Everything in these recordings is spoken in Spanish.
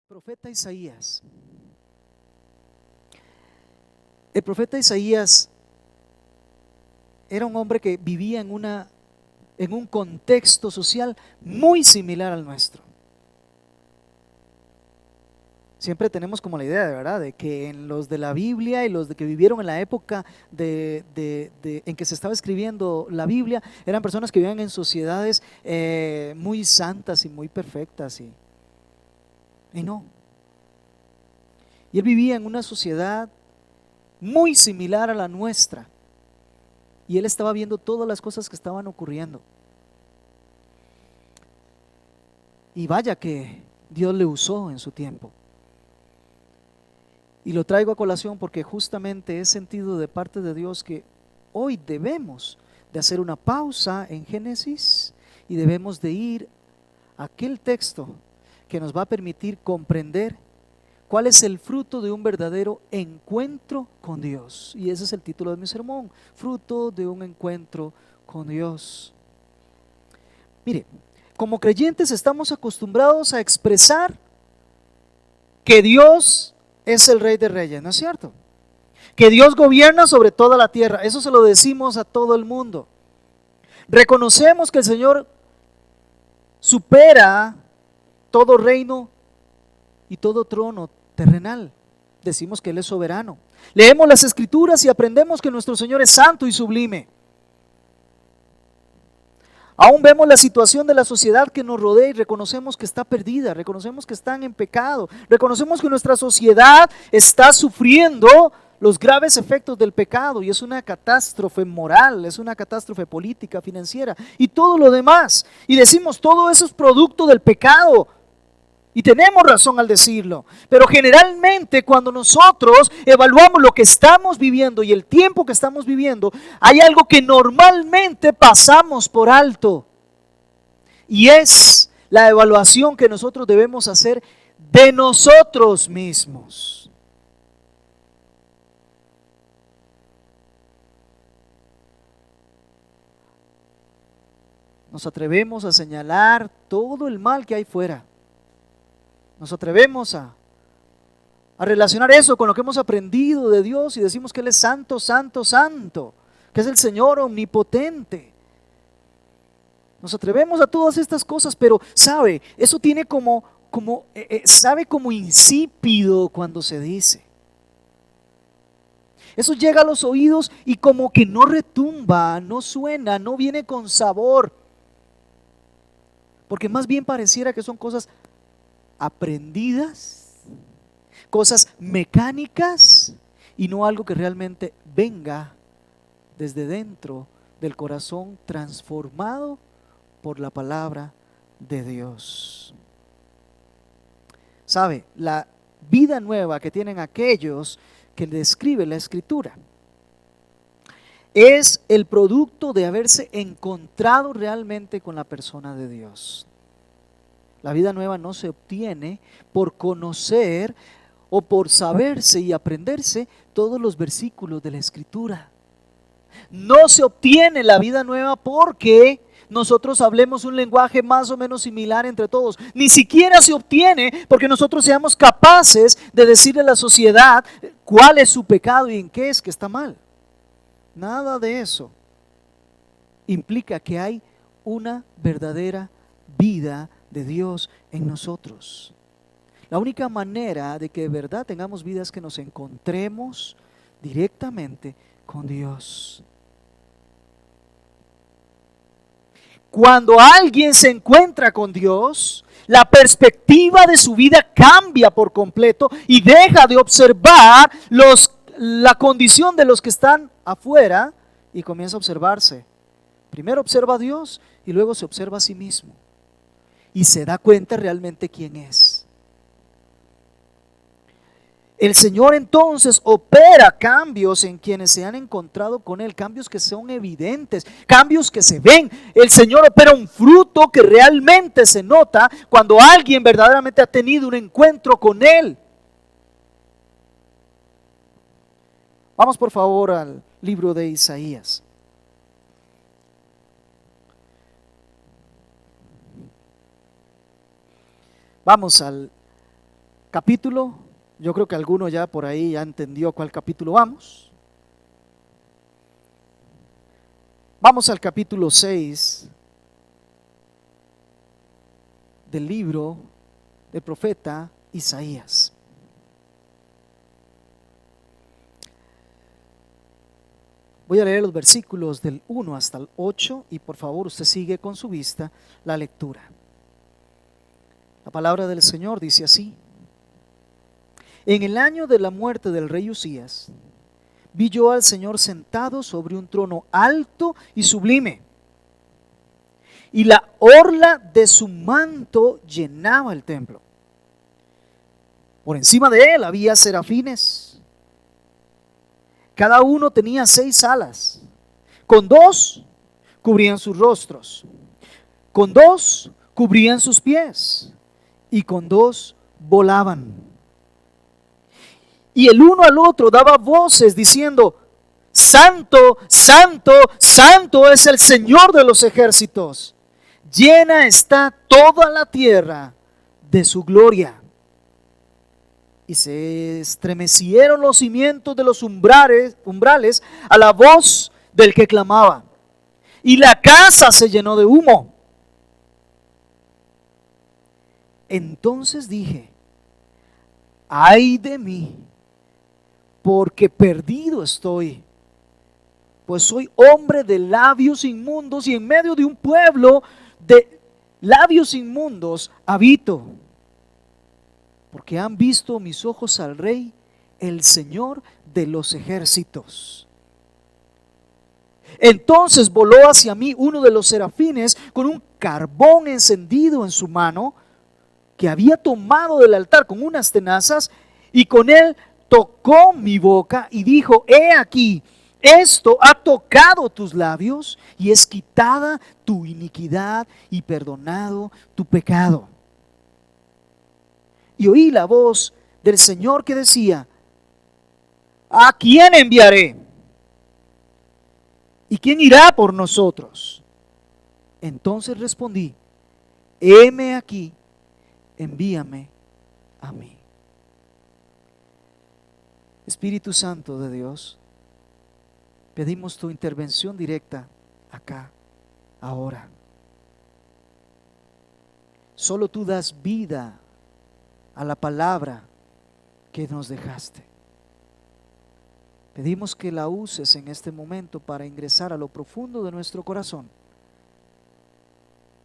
Profeta Isaías. El profeta Isaías era un hombre que vivía en un contexto social muy similar al nuestro. Siempre tenemos como la idea, de verdad, de que en los de la Biblia y los de que vivieron en la época en que se estaba escribiendo la Biblia, eran personas que vivían en sociedades muy santas y muy perfectas. Y no. Y él vivía en una sociedad muy similar a la nuestra. Y él estaba viendo todas las cosas que estaban ocurriendo. Y vaya que Dios le usó en su tiempo. Y lo traigo a colación porque justamente he sentido de parte de Dios que hoy debemos de hacer una pausa en Génesis y debemos de ir a aquel texto que nos va a permitir comprender cuál es el fruto de un verdadero encuentro con Dios. Y ese es el título de mi sermón: fruto de un encuentro con Dios. Mire, como creyentes estamos acostumbrados a expresar que Dios es el Rey de Reyes, ¿no es cierto? Que Dios gobierna sobre toda la tierra. Eso se lo decimos a todo el mundo. Reconocemos que el Señor supera todo reino y todo trono terrenal. Decimos que Él es soberano. Leemos las Escrituras y aprendemos que nuestro Señor es santo y sublime. Aún vemos la situación de la sociedad que nos rodea y reconocemos que está perdida, reconocemos que están en pecado, reconocemos que nuestra sociedad está sufriendo los graves efectos del pecado y es una catástrofe moral, es una catástrofe política, financiera y todo lo demás. Y decimos, todo eso es producto del pecado. Y tenemos razón al decirlo, pero generalmente cuando nosotros evaluamos lo que estamos viviendo y el tiempo que estamos viviendo, hay algo que normalmente pasamos por alto. Y es la evaluación que nosotros debemos hacer de nosotros mismos. Nos atrevemos a señalar todo el mal que hay fuera. Nos atrevemos a relacionar eso con lo que hemos aprendido de Dios y decimos que Él es santo, santo, santo, que es el Señor omnipotente. Nos atrevemos a todas estas cosas, pero sabe, eso tiene sabe como insípido cuando se dice. Eso llega a los oídos y como que no retumba, no suena, no viene con sabor. Porque más bien pareciera que son cosas aprendidas, cosas mecánicas y no algo que realmente venga desde dentro del corazón transformado por la palabra de Dios. ¿Sabe? La vida nueva que tienen aquellos que describe la Escritura es el producto de haberse encontrado realmente con la persona de Dios. La vida nueva no se obtiene por conocer o por saberse y aprenderse todos los versículos de la Escritura. No se obtiene la vida nueva porque nosotros hablemos un lenguaje más o menos similar entre todos. Ni siquiera se obtiene porque nosotros seamos capaces de decirle a la sociedad cuál es su pecado y en qué es que está mal. Nada de eso implica que hay una verdadera vida de Dios en nosotros. La única manera de que de verdad tengamos vida es que nos encontremos directamente con Dios. Cuando alguien se encuentra con Dios, la perspectiva de su vida cambia por completo y deja de observar la condición de los que están afuera y comienza a observarse. Primero observa a Dios y luego se observa a sí mismo y se da cuenta realmente quién es. El Señor entonces opera cambios en quienes se han encontrado con Él, cambios que son evidentes, cambios que se ven. El Señor opera un fruto que realmente se nota cuando alguien verdaderamente ha tenido un encuentro con Él. Vamos por favor al libro de Isaías. Vamos al capítulo, yo creo que alguno ya por ahí ya entendió a cuál capítulo vamos. Vamos al capítulo 6 del libro del profeta Isaías. Voy a leer los versículos del 1 hasta el 8 y por favor usted sigue con su vista la lectura. La palabra del Señor dice así: En el año de la muerte del rey Usías, vi yo al Señor sentado sobre un trono alto y sublime, y la orla de su manto llenaba el templo. Por encima de él había serafines. Cada uno tenía 6 alas. Con 2 cubrían sus rostros, con 2 cubrían sus pies, y con 2 volaban. Y el uno al otro daba voces diciendo: Santo, santo, santo es el Señor de los ejércitos. Llena está toda la tierra de su gloria. Y se estremecieron los cimientos de los umbrales a la voz del que clamaba, y la casa se llenó de humo. Entonces dije: ay de mí, porque perdido estoy, pues soy hombre de labios inmundos, y en medio de un pueblo de labios inmundos habito. Porque han visto mis ojos al Rey, el Señor de los ejércitos. Entonces voló hacia mí uno de los serafines con un carbón encendido en su mano, que había tomado del altar con unas tenazas, y con él tocó mi boca y dijo: he aquí, esto ha tocado tus labios, y es quitada tu iniquidad y perdonado tu pecado. Y oí la voz del Señor que decía: ¿a quién enviaré? ¿Y quién irá por nosotros? Entonces respondí: heme aquí, envíame a mí. Espíritu Santo de Dios, pedimos tu intervención directa acá, ahora. Solo tú das vida a la palabra que nos dejaste. Pedimos que la uses en este momento para ingresar a lo profundo de nuestro corazón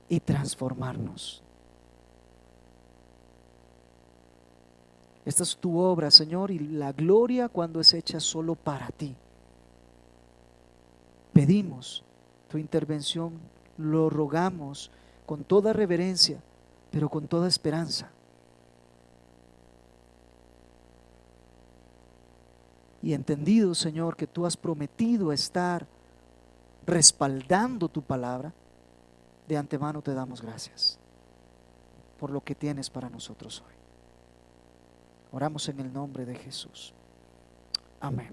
y transformarnos. Esta es tu obra, Señor, y la gloria cuando es hecha solo para ti. Pedimos tu intervención, lo rogamos con toda reverencia, pero con toda esperanza. Y entendido, Señor, que tú has prometido estar respaldando tu palabra, de antemano te damos gracias por lo que tienes para nosotros hoy. Oramos en el nombre de Jesús. Amén.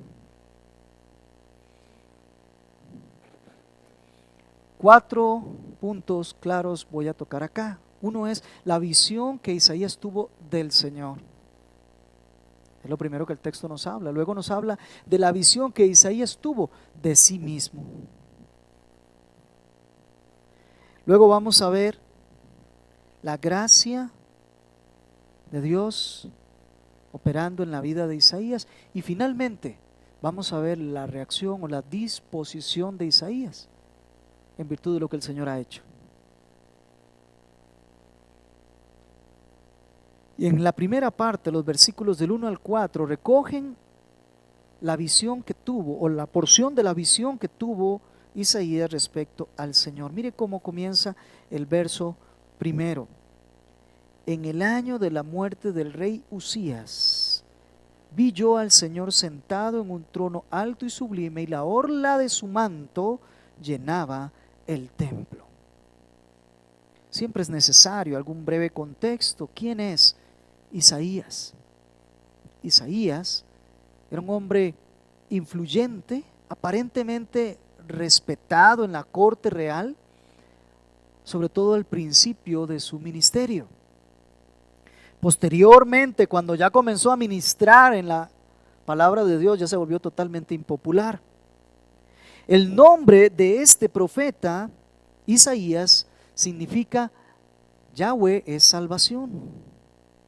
4 puntos claros voy a tocar acá. Uno es la visión que Isaías tuvo del Señor. Es lo primero que el texto nos habla. Luego nos habla de la visión que Isaías tuvo de sí mismo. Luego vamos a ver la gracia de Dios operando en la vida de Isaías. Y finalmente vamos a ver la reacción o la disposición de Isaías en virtud de lo que el Señor ha hecho. Y en la primera parte, los versículos del 1 al 4 recogen la visión que tuvo, o la porción de la visión que tuvo Isaías respecto al Señor. Mire cómo comienza el verso primero. En el año de la muerte del rey Usías, vi yo al Señor sentado en un trono alto y sublime, y la orla de su manto llenaba el templo. Siempre es necesario algún breve contexto. ¿Quién es Isaías? Isaías era un hombre influyente, aparentemente respetado en la corte real, sobre todo al principio de su ministerio. Posteriormente, cuando ya comenzó a ministrar en la palabra de Dios, ya se volvió totalmente impopular. El nombre de este profeta, Isaías, significa Yahweh es salvación.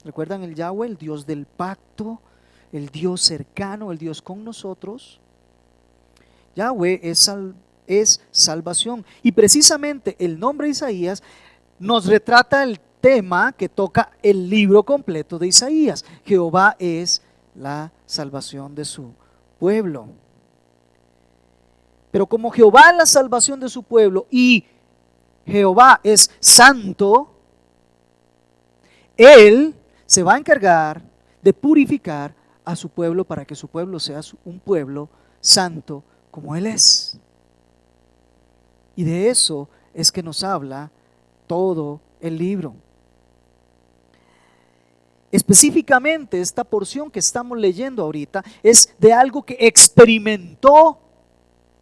¿Recuerdan el Yahweh, el Dios del pacto, el Dios cercano, el Dios con nosotros? Yahweh es salvación. Y precisamente el nombre Isaías nos retrata el tema que toca el libro completo de Isaías. Jehová es la salvación de su pueblo. Pero como Jehová es la salvación de su pueblo y Jehová es santo, Él se va a encargar de purificar a su pueblo para que su pueblo sea un pueblo santo como Él es. Y de eso es que nos habla todo el libro. Específicamente esta porción que estamos leyendo ahorita es de algo que experimentó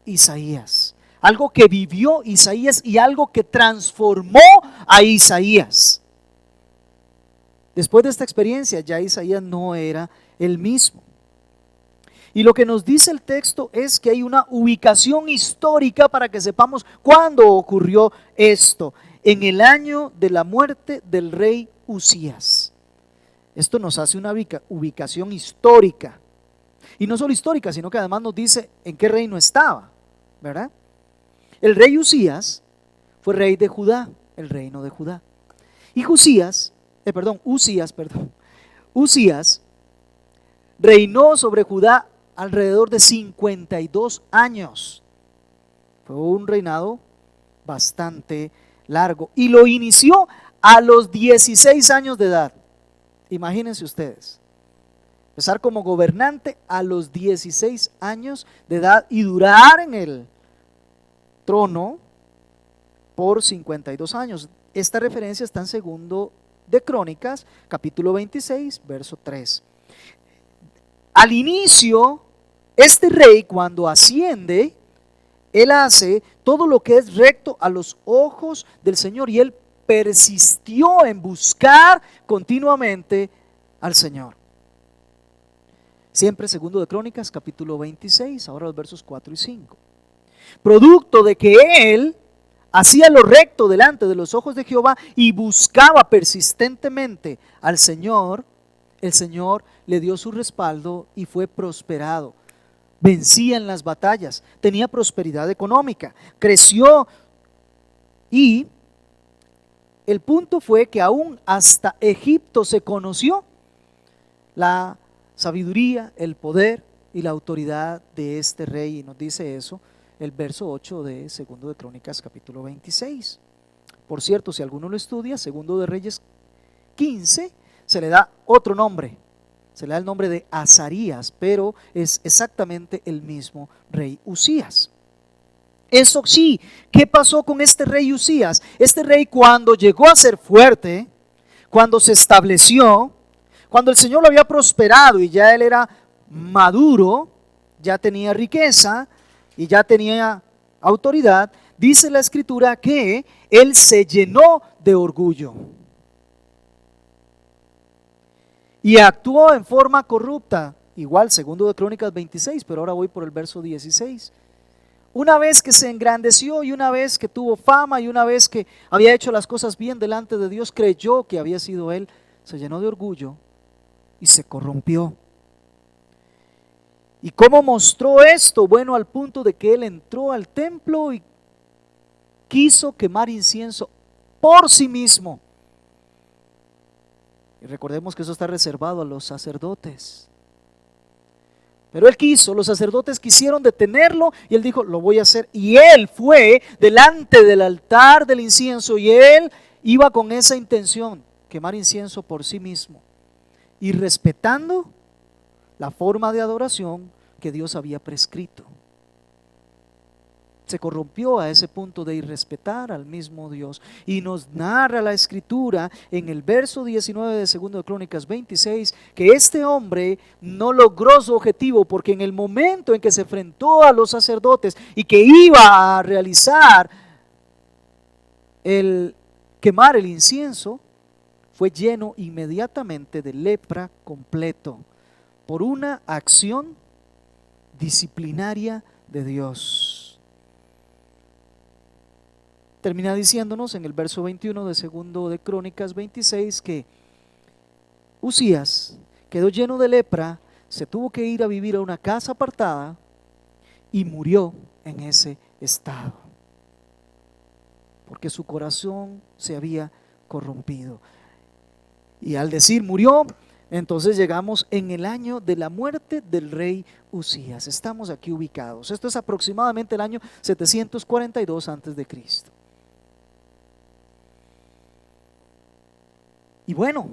Isaías, algo que vivió Isaías y algo que transformó a Isaías. Después de esta experiencia ya Isaías no era el mismo. Y lo que nos dice el texto es que hay una ubicación histórica para que sepamos cuándo ocurrió esto, en el año de la muerte del rey Usías. Esto nos hace una ubicación histórica. Y no solo histórica, sino que además nos dice en qué reino estaba, ¿verdad? El rey Usías fue rey de Judá, el reino de Judá. Y Usías reinó sobre Judá alrededor de 52 años. Fue un reinado bastante largo y lo inició a los 16 años de edad. Imagínense ustedes, empezar como gobernante a los 16 años de edad y durar en el trono por 52 años. Esta referencia está en segundo de Crónicas, capítulo 26, verso 3. Al inicio, este rey cuando asciende, él hace todo lo que es recto a los ojos del Señor y él persistió en buscar continuamente al Señor. Siempre segundo de Crónicas, capítulo 26, ahora los versos 4 y 5. Producto de que él hacía lo recto delante de los ojos de Jehová y buscaba persistentemente al Señor, el Señor le dio su respaldo y fue prosperado. Vencía en las batallas, tenía prosperidad económica, creció y el punto fue que aún hasta Egipto se conoció la sabiduría, el poder y la autoridad de este rey, y nos dice eso el verso 8 de segundo de Crónicas capítulo 26. Por cierto, si alguno lo estudia, segundo de Reyes 15, se le da otro nombre, se le da el nombre de Azarías, pero es exactamente el mismo rey Usías. Eso sí, ¿qué pasó con este rey Usías? Este rey cuando llegó a ser fuerte, cuando se estableció, cuando el Señor lo había prosperado y ya él era maduro, ya tenía riqueza y ya tenía autoridad, dice la Escritura que él se llenó de orgullo y actuó en forma corrupta, igual segundo de Crónicas 26, pero ahora voy por el verso 16. Una vez que se engrandeció y una vez que tuvo fama y una vez que había hecho las cosas bien delante de Dios, creyó que había sido él, se llenó de orgullo y se corrompió. ¿Y cómo mostró esto? Bueno, al punto de que él entró al templo y quiso quemar incienso por sí mismo. Y recordemos que eso está reservado a los sacerdotes. Pero él quiso, los sacerdotes quisieron detenerlo y él dijo, lo voy a hacer. Y él fue delante del altar del incienso y él iba con esa intención, quemar incienso por sí mismo y respetando la forma de adoración que Dios había prescrito. Se corrompió a ese punto de irrespetar al mismo Dios. Y nos narra la Escritura en el verso 19 de 2 de Crónicas 26 que este hombre no logró su objetivo porque en el momento en que se enfrentó a los sacerdotes y que iba a realizar el quemar el incienso, fue lleno inmediatamente de lepra completo por una acción disciplinaria de Dios. Termina diciéndonos en el verso 21 de segundo de Crónicas 26 que Uzías quedó lleno de lepra, se tuvo que ir a vivir a una casa apartada y murió en ese estado, porque su corazón se había corrompido. Y al decir murió, entonces llegamos en el año de la muerte del rey Uzías. Estamos aquí ubicados. Esto es aproximadamente el año 742 antes de Cristo. Y bueno,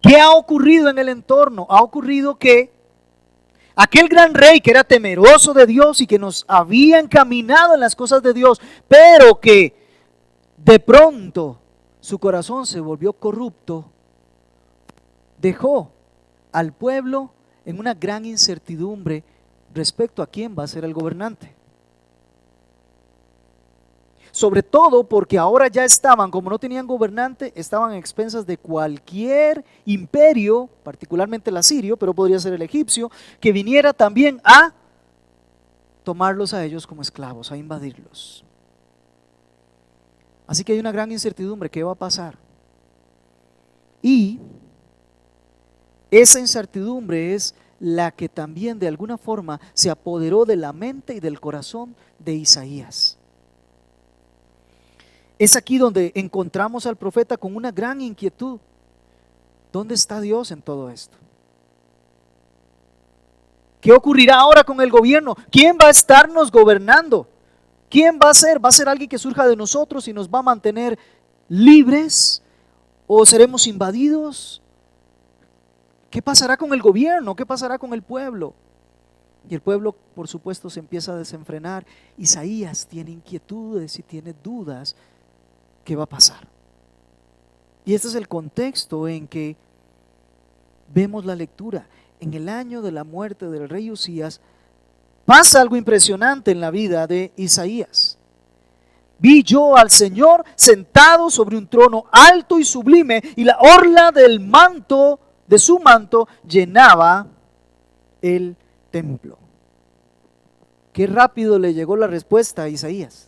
¿qué ha ocurrido en el entorno? Ha ocurrido que aquel gran rey que era temeroso de Dios y que nos había encaminado en las cosas de Dios, pero que de pronto su corazón se volvió corrupto, dejó al pueblo en una gran incertidumbre respecto a quién va a ser el gobernante. Sobre todo porque ahora ya estaban, como no tenían gobernante, estaban a expensas de cualquier imperio, particularmente el asirio, pero podría ser el egipcio, que viniera también a tomarlos a ellos como esclavos, a invadirlos. Así que hay una gran incertidumbre, ¿qué va a pasar? Y esa incertidumbre es la que también de alguna forma se apoderó de la mente y del corazón de Isaías. Es aquí donde encontramos al profeta con una gran inquietud. ¿Dónde está Dios en todo esto? ¿Qué ocurrirá ahora con el gobierno? ¿Quién va a estarnos gobernando? ¿Quién va a ser? ¿Va a ser alguien que surja de nosotros y nos va a mantener libres? ¿O seremos invadidos? ¿Qué pasará con el gobierno? ¿Qué pasará con el pueblo? Y el pueblo, por supuesto, se empieza a desenfrenar. Isaías tiene inquietudes y tiene dudas. ¿Qué va a pasar? Y este es el contexto en que vemos la lectura. En el año de la muerte del rey Uzías pasa algo impresionante en la vida de Isaías. Vi yo al Señor sentado sobre un trono alto y sublime, y la orla del manto, de su manto, llenaba el templo. Qué rápido le llegó la respuesta a Isaías.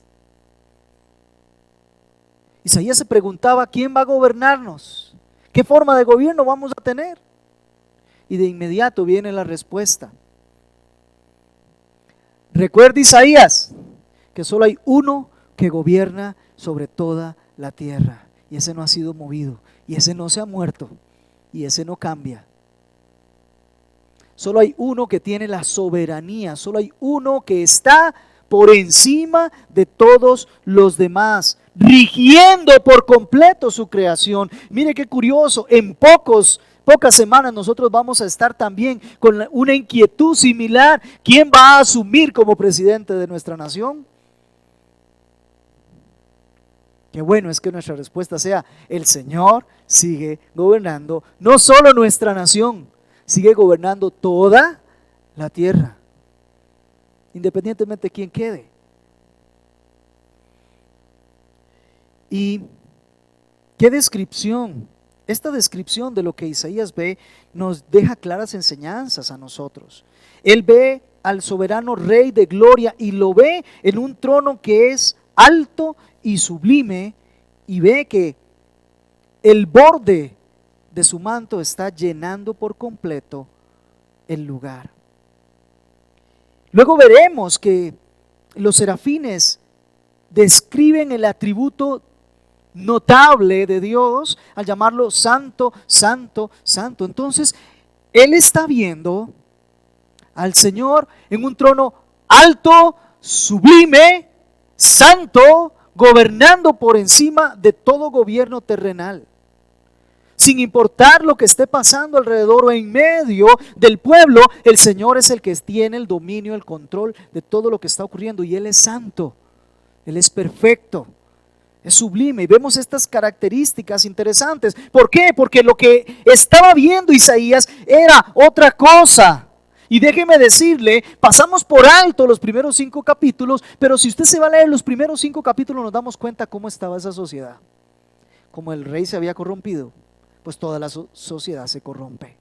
Isaías se preguntaba: ¿quién va a gobernarnos? ¿Qué forma de gobierno vamos a tener? Y de inmediato viene la respuesta. Recuerda, Isaías, que solo hay uno que gobierna sobre toda la tierra, y ese no ha sido movido, y ese no se ha muerto, y ese no cambia. Solo hay uno que tiene la soberanía, solo hay uno que está por encima de todos los demás, rigiendo por completo su creación. Mire qué curioso, en pocas semanas nosotros vamos a estar también con una inquietud similar. ¿Quién va a asumir como presidente de nuestra nación? Qué bueno es que nuestra respuesta sea: el Señor sigue gobernando no solo nuestra nación, sigue gobernando toda la tierra, independientemente de quién quede. Y qué descripción, esta descripción de lo que Isaías ve nos deja claras enseñanzas a nosotros. Él ve al soberano Rey de gloria y lo ve en un trono que es alto y sublime, y ve que el borde de su manto está llenando por completo el lugar. Luego veremos que los serafines describen el atributo notable de Dios al llamarlo santo, santo, santo. Entonces, él está viendo al Señor en un trono alto, sublime, santo, gobernando por encima de todo gobierno terrenal. Sin importar lo que esté pasando alrededor o en medio del pueblo, el Señor es el que tiene el dominio, el control de todo lo que está ocurriendo, y Él es santo, Él es perfecto, es sublime. Y vemos estas características interesantes. ¿Por qué? Porque lo que estaba viendo Isaías era otra cosa. Y déjeme decirle, pasamos por alto los primeros 5 capítulos, pero si usted se va a leer los primeros 5 capítulos nos damos cuenta cómo estaba esa sociedad, como el rey se había corrompido, pues toda la sociedad se corrompe.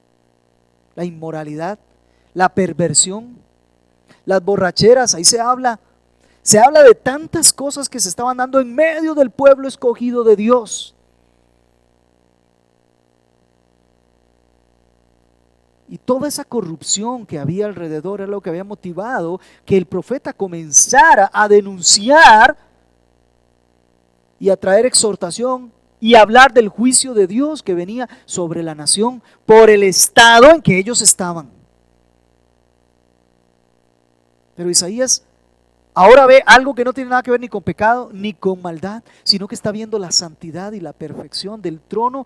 La inmoralidad, la perversión, las borracheras, ahí se habla de tantas cosas que se estaban dando en medio del pueblo escogido de Dios. Y toda esa corrupción que había alrededor era lo que había motivado que el profeta comenzara a denunciar y a traer exhortación y hablar del juicio de Dios que venía sobre la nación por el estado en que ellos estaban. Pero Isaías ahora ve algo que no tiene nada que ver ni con pecado ni con maldad, sino que está viendo la santidad y la perfección del trono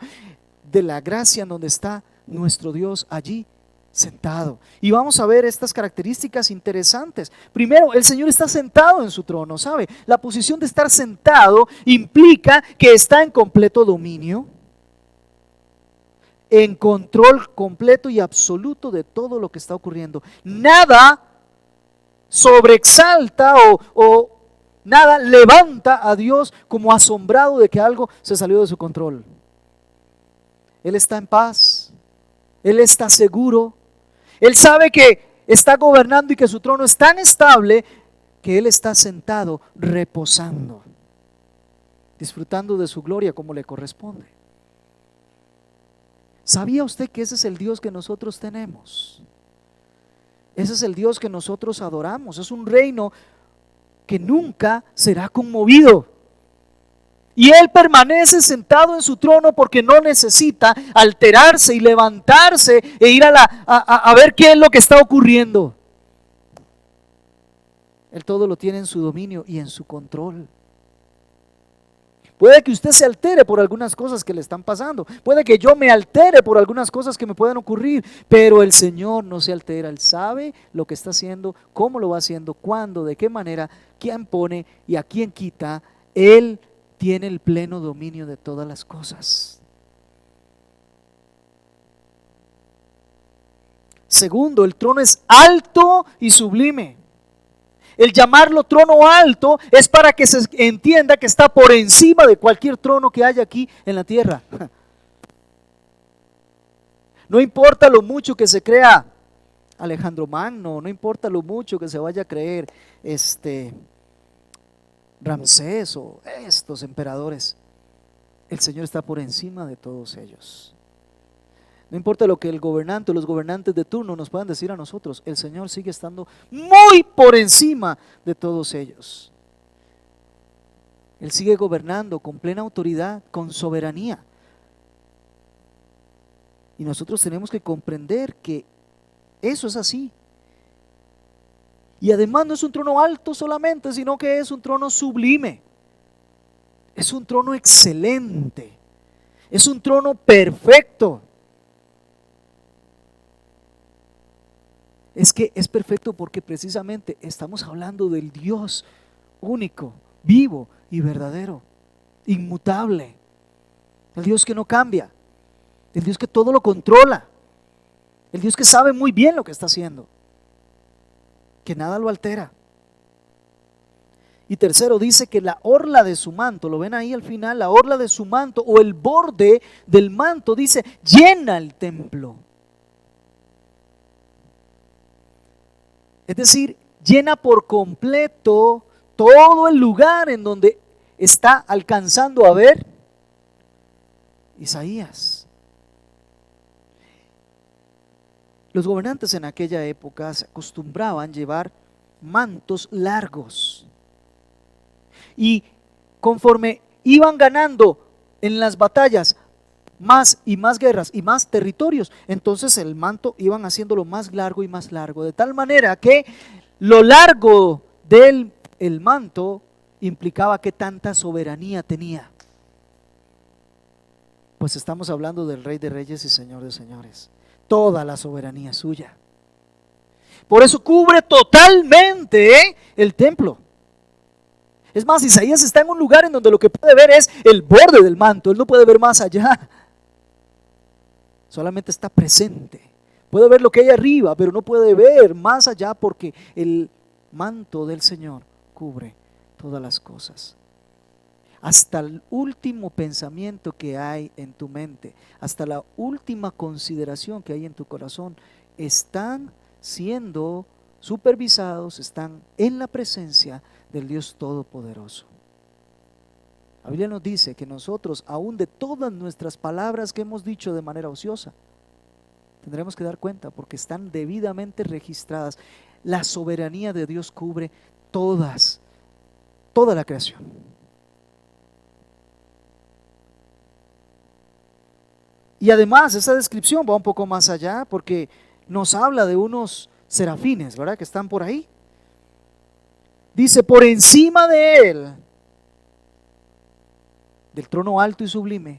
de la gracia en donde está nuestro Dios allí sentado. Y vamos a ver estas características interesantes. Primero, el Señor está sentado en su trono, ¿sabe? La posición de estar sentado implica que está en completo dominio, en control completo y absoluto de todo lo que está ocurriendo. Nada sobreexalta o nada levanta a Dios como asombrado de que algo se salió de su control. Él está en paz, Él está seguro, Él sabe que está gobernando y que su trono es tan estable que Él está sentado reposando, disfrutando de su gloria como le corresponde. ¿Sabía usted que ese es el Dios que nosotros tenemos? Ese es el Dios que nosotros adoramos. Es un reino que nunca será conmovido. Y Él permanece sentado en su trono porque no necesita alterarse y levantarse e ir a ver qué es lo que está ocurriendo. Él todo lo tiene en su dominio y en su control. Puede que usted se altere por algunas cosas que le están pasando. Puede que yo me altere por algunas cosas que me puedan ocurrir. Pero el Señor no se altera. Él sabe lo que está haciendo, cómo lo va haciendo, cuándo, de qué manera, quién pone y a quién quita. Él tiene el pleno dominio de todas las cosas. Segundo, el trono es alto y sublime. El llamarlo trono alto es para que se entienda que está por encima de cualquier trono que haya aquí en la tierra. No importa lo mucho que se crea Alejandro Magno, no importa lo mucho que se vaya a creer Ramsés o estos emperadores, el Señor está por encima de todos ellos. No importa lo que el gobernante o los gobernantes de turno nos puedan decir a nosotros, el Señor sigue estando muy por encima de todos ellos. Él sigue gobernando con plena autoridad, con soberanía. Y nosotros tenemos que comprender que eso es así. Y además no es un trono alto solamente, sino que es un trono sublime. Es un trono excelente. Es un trono perfecto. Es que es perfecto porque precisamente estamos hablando del Dios único, vivo y verdadero, inmutable. El Dios que no cambia, el Dios que todo lo controla, el Dios que sabe muy bien lo que está haciendo, que nada lo altera. Y tercero, dice que la orla de su manto, lo ven ahí al final, la orla de su manto o el borde del manto, dice, llena el templo. Es decir, llena por completo todo el lugar en donde está alcanzando a ver Isaías. Los gobernantes en aquella época se acostumbraban a llevar mantos largos. Y conforme iban ganando en las batallas más y más guerras y más territorios, entonces el manto iban haciéndolo más largo y más largo, de tal manera que lo largo del manto implicaba que tanta soberanía tenía. Pues estamos hablando del Rey de Reyes y Señor de Señores. Toda la soberanía es suya. Por eso cubre totalmente el templo. Es más, Isaías está en un lugar en donde lo que puede ver es el borde del manto. Él no puede ver más allá. Solamente está presente. Puede ver lo que hay arriba, pero no puede ver más allá porque el manto del Señor cubre todas las cosas. hasta el último pensamiento que hay en tu mente, hasta la última consideración que hay en tu corazón, están siendo supervisados, están en la presencia del Dios Todopoderoso. La Biblia nos dice que nosotros, aún de todas nuestras palabras que hemos dicho de manera ociosa, tendremos que dar cuenta porque están debidamente registradas. La soberanía de Dios cubre toda la creación. Y además esa descripción va un poco más allá porque nos habla de unos serafines, ¿verdad? Que están por ahí. Dice, por encima de él, del trono alto y sublime,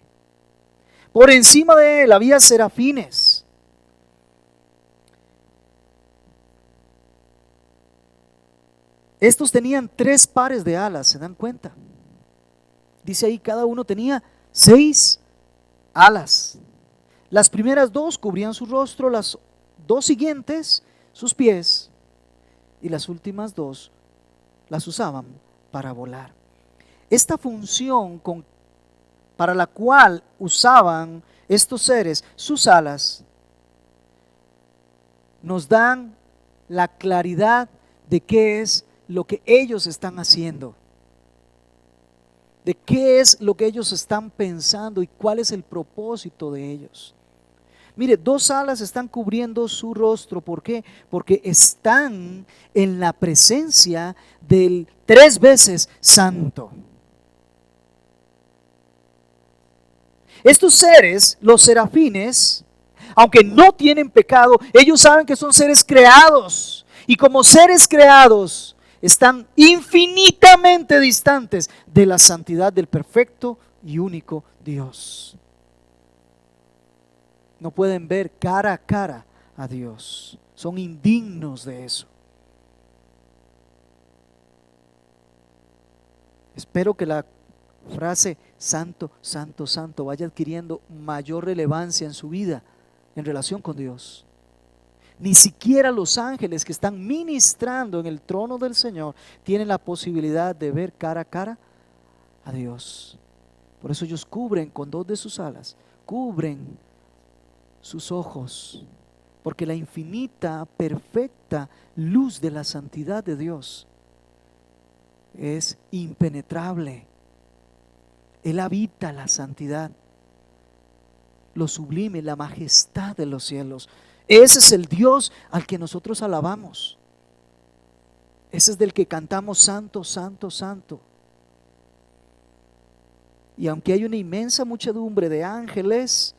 por encima de él había serafines. Estos tenían 3 pares de alas, ¿se dan cuenta? Dice ahí, cada uno tenía 6 alas. Las primeras 2 cubrían su rostro, las 2 siguientes sus pies, y las últimas 2 las usaban para volar. Esta función para la cual usaban estos seres sus alas nos dan la claridad de qué es lo que ellos están haciendo, de qué es lo que ellos están pensando y cuál es el propósito de ellos. Mire, 2 alas están cubriendo su rostro. ¿Por qué? Porque están en la presencia del 3 veces santo. Estos seres, los serafines, aunque no tienen pecado, ellos saben que son seres creados. Y como seres creados, están infinitamente distantes de la santidad del perfecto y único Dios. No pueden ver cara a cara a Dios. Son indignos de eso. Espero que la frase santo, santo, santo vaya adquiriendo mayor relevancia en su vida en relación con Dios. Ni siquiera los ángeles que están ministrando en el trono del Señor tienen la posibilidad de ver cara a cara a Dios. Por eso ellos cubren con 2 de sus alas, cubren sus ojos, porque la infinita, perfecta luz de la santidad de Dios es impenetrable. Él habita la santidad, lo sublime, la majestad de los cielos. Ese es el Dios al que nosotros alabamos. Ese es del que cantamos santo, santo, santo. Y aunque hay una inmensa muchedumbre de ángeles,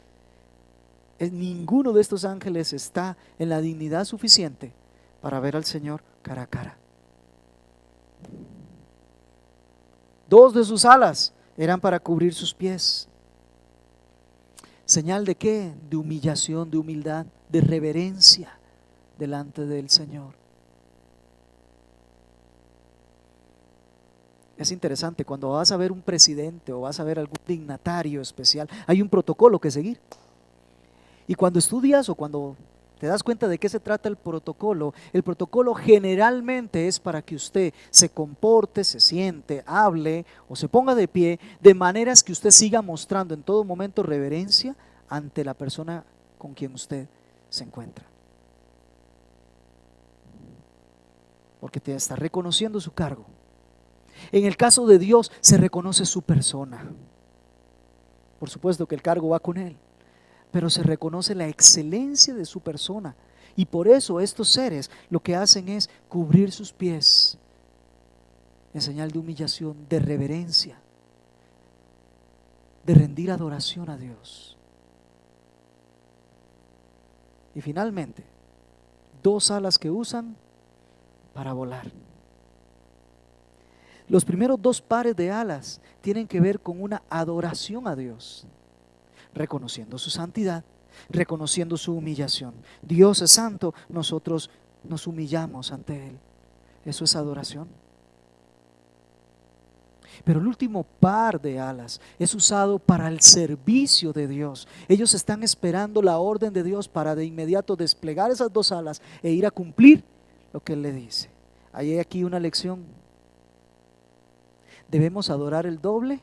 ninguno de estos ángeles está en la dignidad suficiente para ver al Señor cara a cara. 2 de sus alas eran para cubrir sus pies. ¿Señal de qué? De humillación, de humildad, de reverencia delante del Señor. Es interesante, cuando vas a ver un presidente o vas a ver algún dignatario especial, hay un protocolo que seguir. Y cuando estudias o cuando te das cuenta de qué se trata el protocolo generalmente es para que usted se comporte, se siente, hable o se ponga de pie, de maneras que usted siga mostrando en todo momento reverencia ante la persona con quien usted se encuentra. Porque te está reconociendo su cargo. En el caso de Dios se reconoce su persona. Por supuesto que el cargo va con Él, pero se reconoce la excelencia de su persona. Y por eso estos seres lo que hacen es cubrir sus pies en señal de humillación, de reverencia, de rendir adoración a Dios. Y finalmente, 2 alas que usan para volar. Los primeros 2 pares de alas tienen que ver con una adoración a Dios, reconociendo su santidad, reconociendo su humillación. Dios es santo, nosotros nos humillamos ante Él. Eso es adoración. Pero el último par de alas es usado para el servicio de Dios. Ellos están esperando la orden de Dios para de inmediato desplegar esas 2 alas e ir a cumplir lo que Él le dice. Hay aquí una lección. ¿Debemos adorar el doble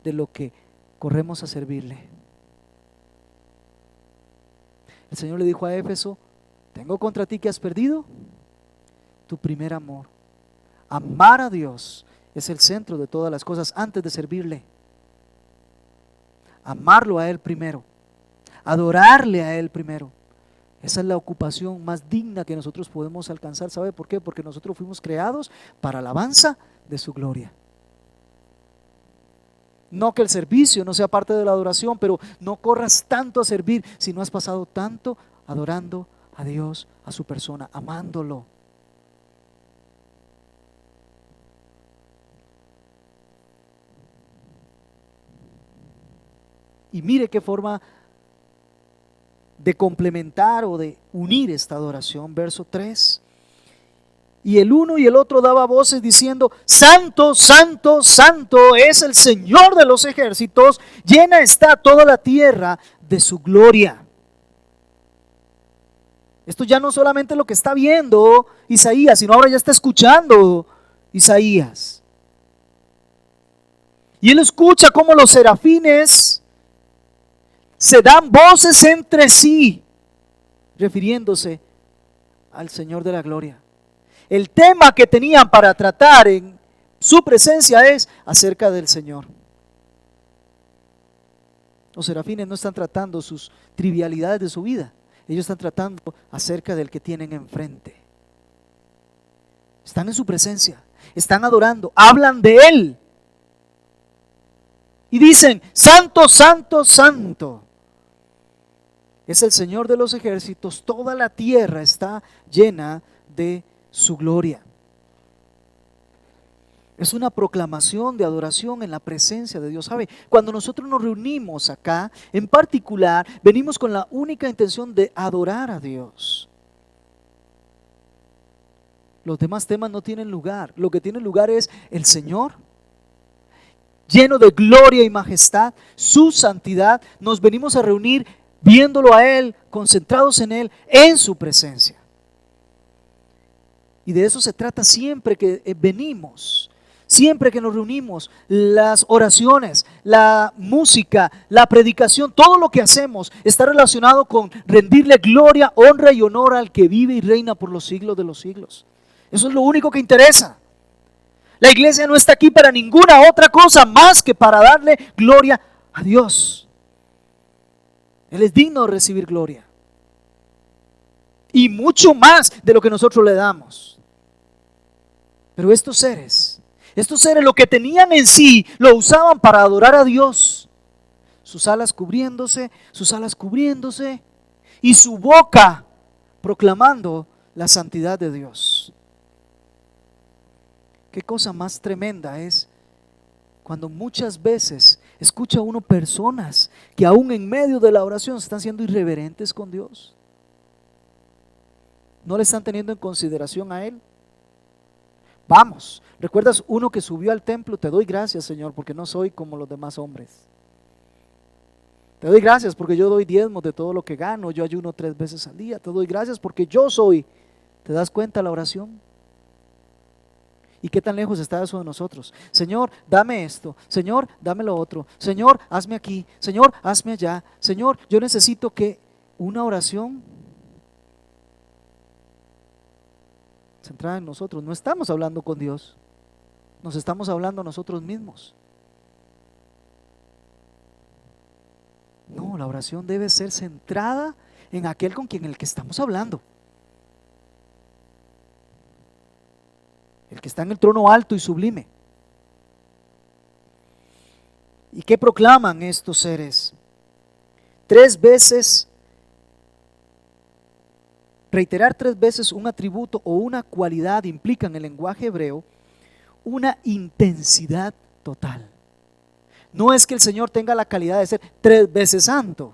de lo que corremos a servirle. El Señor le dijo a Éfeso: tengo contra ti que has perdido tu primer amor. Amar a Dios es el centro de todas las cosas antes de servirle. Amarlo a Él primero, adorarle a Él primero. Esa es la ocupación más digna que nosotros podemos alcanzar. ¿Sabe por qué? Porque nosotros fuimos creados para alabanza de su gloria. No que el servicio no sea parte de la adoración, pero no corras tanto a servir si no has pasado tanto adorando a Dios, a su persona, amándolo. Y mire qué forma de complementar o de unir esta adoración. Verso 3. Y el uno y el otro daba voces diciendo: Santo, santo, santo es el Señor de los ejércitos, llena está toda la tierra de su gloria. Esto ya no solamente lo que está viendo Isaías, sino ahora ya está escuchando Isaías. Y él escucha cómo los serafines se dan voces entre sí, refiriéndose al Señor de la gloria. El tema que tenían para tratar en su presencia es acerca del Señor. Los serafines no están tratando sus trivialidades de su vida, ellos están tratando acerca del que tienen enfrente. Están en su presencia, están adorando, hablan de Él y dicen: Santo, santo, santo es el Señor de los ejércitos, toda la tierra está llena de su gloria. Es una proclamación de adoración en la presencia de Dios. ¿Sabe? Cuando nosotros nos reunimos acá, en particular, venimos con la única intención de adorar a Dios. Los demás temas no tienen lugar. Lo que tiene lugar es el Señor, lleno de gloria y majestad, su santidad. Nos venimos a reunir viéndolo a Él, concentrados en Él, en su presencia. Y de eso se trata siempre que venimos, siempre que nos reunimos. Las oraciones, la música, la predicación, todo lo que hacemos está relacionado con rendirle gloria, honra y honor al que vive y reina por los siglos de los siglos. Eso es lo único que interesa. La iglesia no está aquí para ninguna otra cosa más que para darle gloria a Dios. Él es digno de recibir gloria y mucho más de lo que nosotros le damos. Pero estos seres lo que tenían en sí lo usaban para adorar a Dios. Sus alas cubriéndose y su boca proclamando la santidad de Dios. Qué cosa más tremenda es cuando muchas veces escucha uno personas que aún en medio de la oración están siendo irreverentes con Dios. No le están teniendo en consideración a Él. Vamos, ¿recuerdas uno que subió al templo? Te doy gracias, Señor, porque no soy como los demás hombres. Te doy gracias porque yo doy diezmos de todo lo que gano, yo ayuno 3 veces al día. Te doy gracias porque yo soy. ¿Te das cuenta la oración? ¿Y qué tan lejos está eso de nosotros? Señor, dame esto. Señor, dame lo otro. Señor, hazme aquí. Señor, hazme allá. Señor, yo necesito que una oración centrada en nosotros. No estamos hablando con Dios, nos estamos hablando a nosotros mismos. No, la oración debe ser centrada en aquel con quien el que estamos hablando. El que está en el trono alto y sublime. ¿Y qué proclaman estos seres? 3 veces, reiterar 3 veces un atributo o una cualidad implica en el lenguaje hebreo una intensidad total. No es que el Señor tenga la calidad de ser 3 veces santo,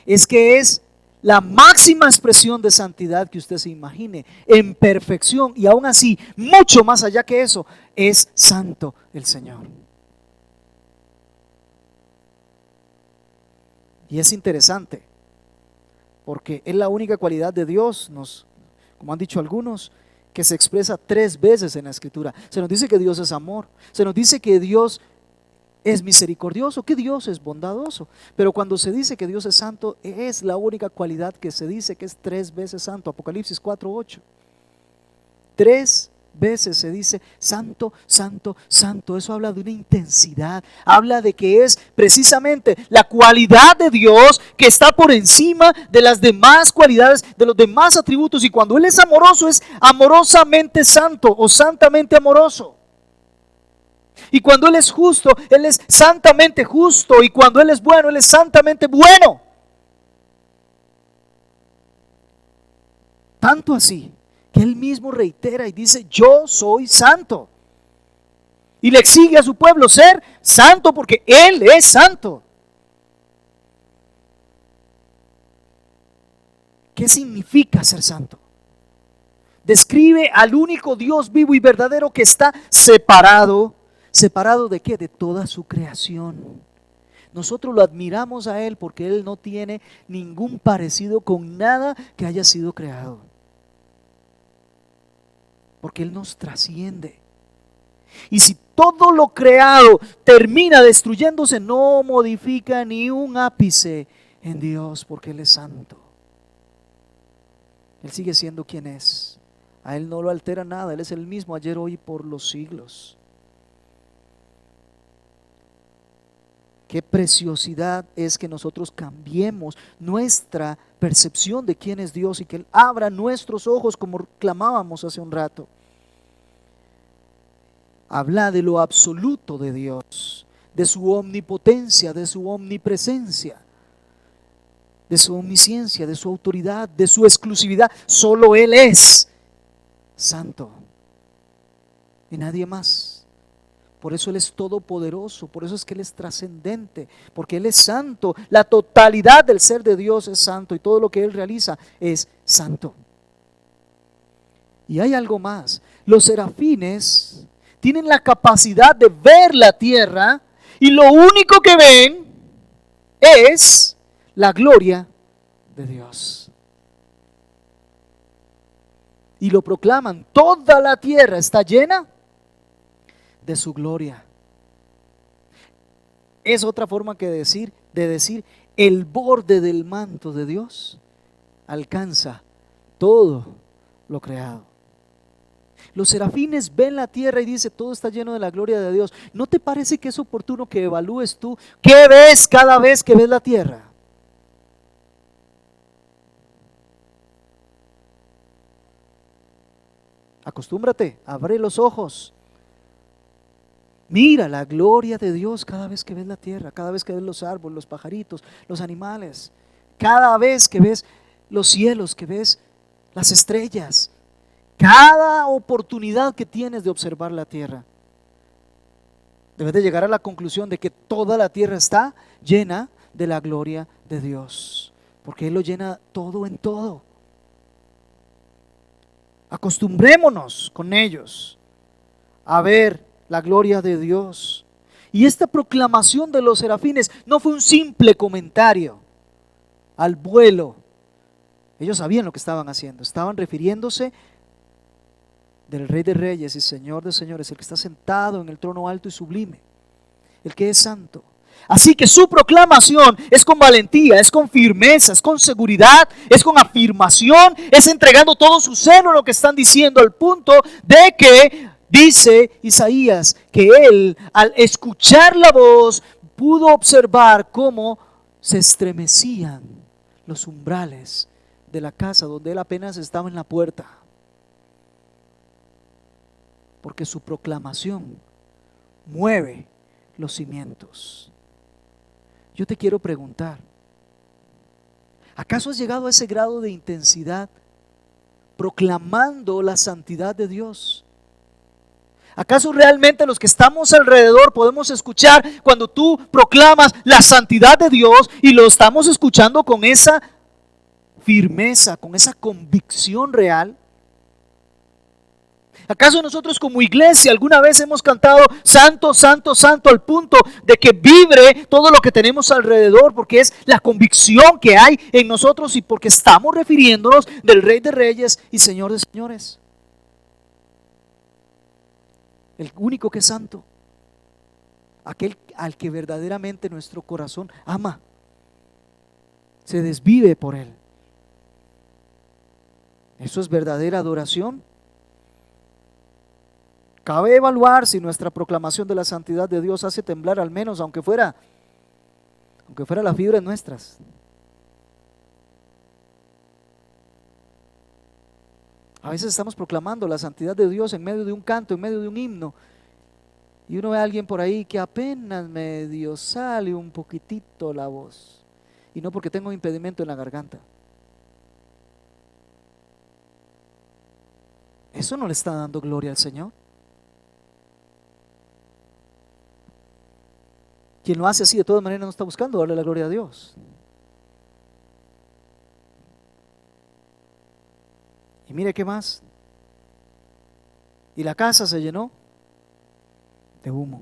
es que es la máxima expresión de santidad que usted se imagine, en perfección, y aún así, mucho más allá que eso, es santo el Señor. Y es interesante, porque es la única cualidad de Dios, como han dicho algunos, que se expresa 3 veces en la Escritura. Se nos dice que Dios es amor, se nos dice que Dios es misericordioso, que Dios es bondadoso. Pero cuando se dice que Dios es santo, es la única cualidad que se dice que es 3 veces santo. Apocalipsis 4:8. 3 veces se dice santo, santo, santo. Eso habla de una intensidad, habla de que es precisamente la cualidad de Dios que está por encima de las demás cualidades, de los demás atributos. Y cuando Él es amoroso, es amorosamente santo o santamente amoroso. Y cuando Él es justo, Él es santamente justo. Y cuando Él es bueno, Él es santamente bueno. Tanto así que Él mismo reitera y dice: yo soy santo. Y le exige a su pueblo ser santo porque Él es santo. ¿Qué significa ser santo? Describe al único Dios vivo y verdadero que está separado. ¿Separado de qué? De toda su creación. Nosotros lo admiramos a Él porque Él no tiene ningún parecido con nada que haya sido creado. Porque Él nos trasciende. Y si todo lo creado termina destruyéndose, no modifica ni un ápice en Dios, porque Él es santo. Él sigue siendo quien es. A Él no lo altera nada. Él es el mismo ayer, hoy y por los siglos. Qué preciosidad es que nosotros cambiemos nuestra percepción de quién es Dios y que Él abra nuestros ojos, como clamábamos hace un rato. Habla de lo absoluto de Dios, de su omnipotencia, de su omnipresencia, de su omnisciencia, de su autoridad, de su exclusividad. Solo Él es santo y nadie más. Por eso Él es todopoderoso, por eso es que Él es trascendente, porque Él es santo. La totalidad del ser de Dios es santo y todo lo que Él realiza es santo. Y hay algo más. Los serafines tienen la capacidad de ver la tierra y lo único que ven es la gloria de Dios. Y lo proclaman: toda la tierra está llena de su gloria. Es otra forma de decir el borde del manto de Dios alcanza todo lo creado. Los serafines ven la tierra y dicen: todo está lleno de la gloria de Dios. ¿No te parece que es oportuno que evalúes tú qué ves cada vez que ves la tierra? Acostúmbrate, abre los ojos. Mira la gloria de Dios cada vez que ves la tierra, cada vez que ves los árboles, los pajaritos, los animales, cada vez que ves los cielos, que ves las estrellas, cada oportunidad que tienes de observar la tierra. Debes de llegar a la conclusión de que toda la tierra está llena de la gloria de Dios, porque Él lo llena todo en todo. Acostumbrémonos con ellos a ver la gloria de Dios. Y esta proclamación de los serafines no fue un simple comentario al vuelo. Ellos sabían lo que estaban haciendo. Estaban refiriéndose del Rey de Reyes y Señor de Señores, el que está sentado en el trono alto y sublime, el que es santo. Así que su proclamación es con valentía, es con firmeza, es con seguridad, es con afirmación, es entregando todo su celo a lo que están diciendo, al punto de que dice Isaías que él, al escuchar la voz, pudo observar cómo se estremecían los umbrales de la casa donde él apenas estaba en la puerta, porque su proclamación mueve los cimientos. Yo te quiero preguntar, ¿acaso has llegado a ese grado de intensidad proclamando la santidad de Dios? ¿Acaso realmente los que estamos alrededor podemos escuchar cuando tú proclamas la santidad de Dios y lo estamos escuchando con esa firmeza, con esa convicción real? ¿Acaso nosotros como iglesia alguna vez hemos cantado santo, santo, santo al punto de que vibre todo lo que tenemos alrededor, porque es la convicción que hay en nosotros y porque estamos refiriéndonos del Rey de Reyes y Señor de Señores? El único que es santo. aquel al que verdaderamente nuestro corazón ama, se desvive por Él. ¿Eso es verdadera adoración? Cabe evaluar si nuestra proclamación de la santidad de Dios hace temblar al menos, aunque fuera las fibras nuestras. A veces estamos proclamando la santidad de Dios en medio de un canto, en medio de un himno, y uno ve a alguien por ahí que apenas medio sale un poquitito la voz, y no porque tenga un impedimento en la garganta. Eso no le está dando gloria al Señor. Quien lo hace así de todas maneras no está buscando darle la gloria a Dios. Y mire qué más. Y la casa se llenó de humo.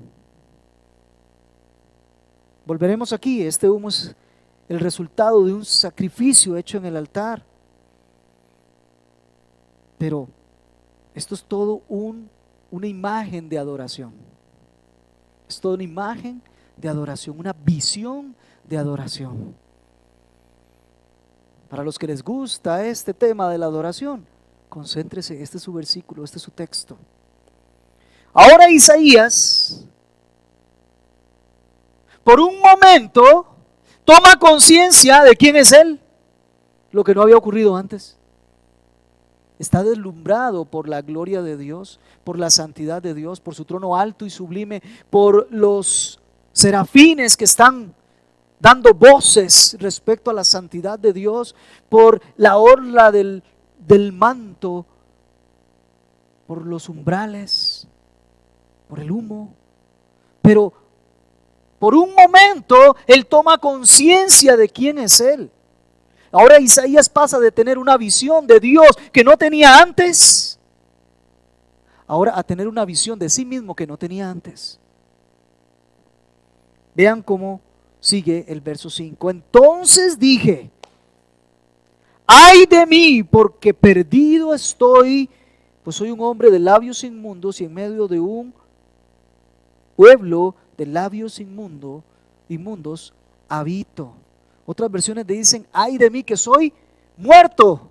Volveremos aquí. Este humo es el resultado de un sacrificio hecho en el altar. Pero esto es todo una imagen de adoración. Es toda una imagen de adoración, una visión de adoración. Para los que les gusta este tema de la adoración, concéntrese, este es su versículo, este es su texto. Ahora Isaías, por un momento, toma conciencia de quién es Él, lo que no había ocurrido antes. Está deslumbrado por la gloria de Dios, por la santidad de Dios, por su trono alto y sublime, por los serafines que están dando voces respecto a la santidad de Dios, por la orla del manto, por los umbrales, por el humo. Pero por un momento él toma conciencia de quién es Él. Ahora Isaías pasa de tener una visión de Dios que no tenía antes, ahora a tener una visión de sí mismo que no tenía antes. Vean cómo sigue el verso 5. Entonces dije: ay de mí, porque perdido estoy, pues soy un hombre de labios inmundos y en medio de un pueblo de labios inmundos habito. Otras versiones dicen: ay de mí que soy muerto.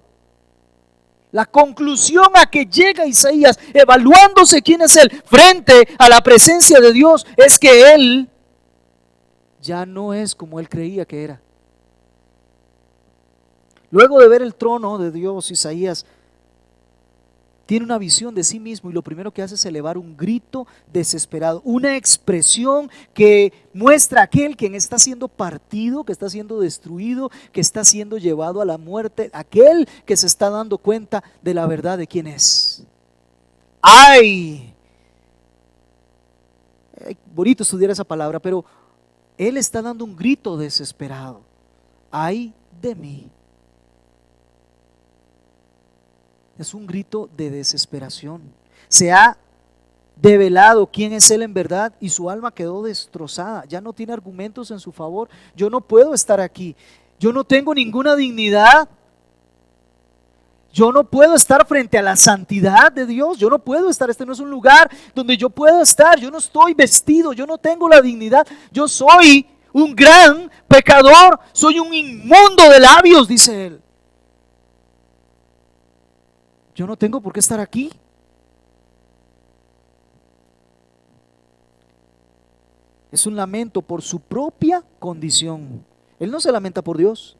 La conclusión a que llega Isaías, evaluándose quién es Él frente a la presencia de Dios, es que Él ya no es como él creía que era. Luego de ver el trono de Dios, Isaías tiene una visión de sí mismo y lo primero que hace es elevar un grito desesperado, una expresión que muestra a aquel quien está siendo partido, que está siendo destruido, que está siendo llevado a la muerte, aquel que se está dando cuenta de la verdad de quién es. ¡Ay! Bonito estudiar esa palabra, pero él está dando un grito desesperado. ¡Ay de mí! Es un grito de desesperación. Se ha develado quién es Él en verdad y su alma quedó destrozada. Ya no tiene argumentos en su favor. Yo no puedo estar aquí. Yo no tengo ninguna dignidad. Yo no puedo estar frente a la santidad de Dios. Yo no puedo estar. Este no es un lugar donde yo puedo estar. Yo no estoy vestido. Yo no tengo la dignidad. Yo soy un gran pecador. Soy un inmundo de labios, dice él. Yo no tengo por qué estar aquí. Es un lamento por su propia condición. Él no se lamenta por Dios.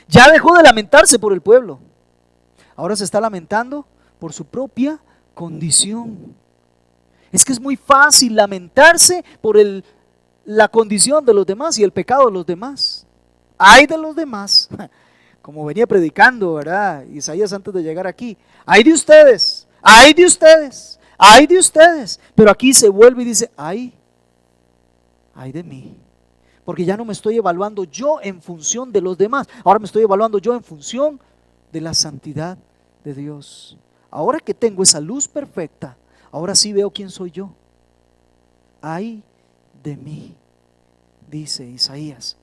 Ya dejó de lamentarse por el pueblo. Ahora se está lamentando por su propia condición. Es que es muy fácil lamentarse por la condición de los demás y el pecado de los demás. Ay de los demás. Como venía predicando, ¿verdad? Isaías antes de llegar aquí. Ay de ustedes, ay de ustedes, ay de ustedes. Pero aquí se vuelve y dice: ay de mí. Porque ya no me estoy evaluando yo en función de los demás. Ahora me estoy evaluando yo en función de la santidad de Dios. Ahora que tengo esa luz perfecta, ahora sí veo quién soy yo. Ay de mí, dice Isaías.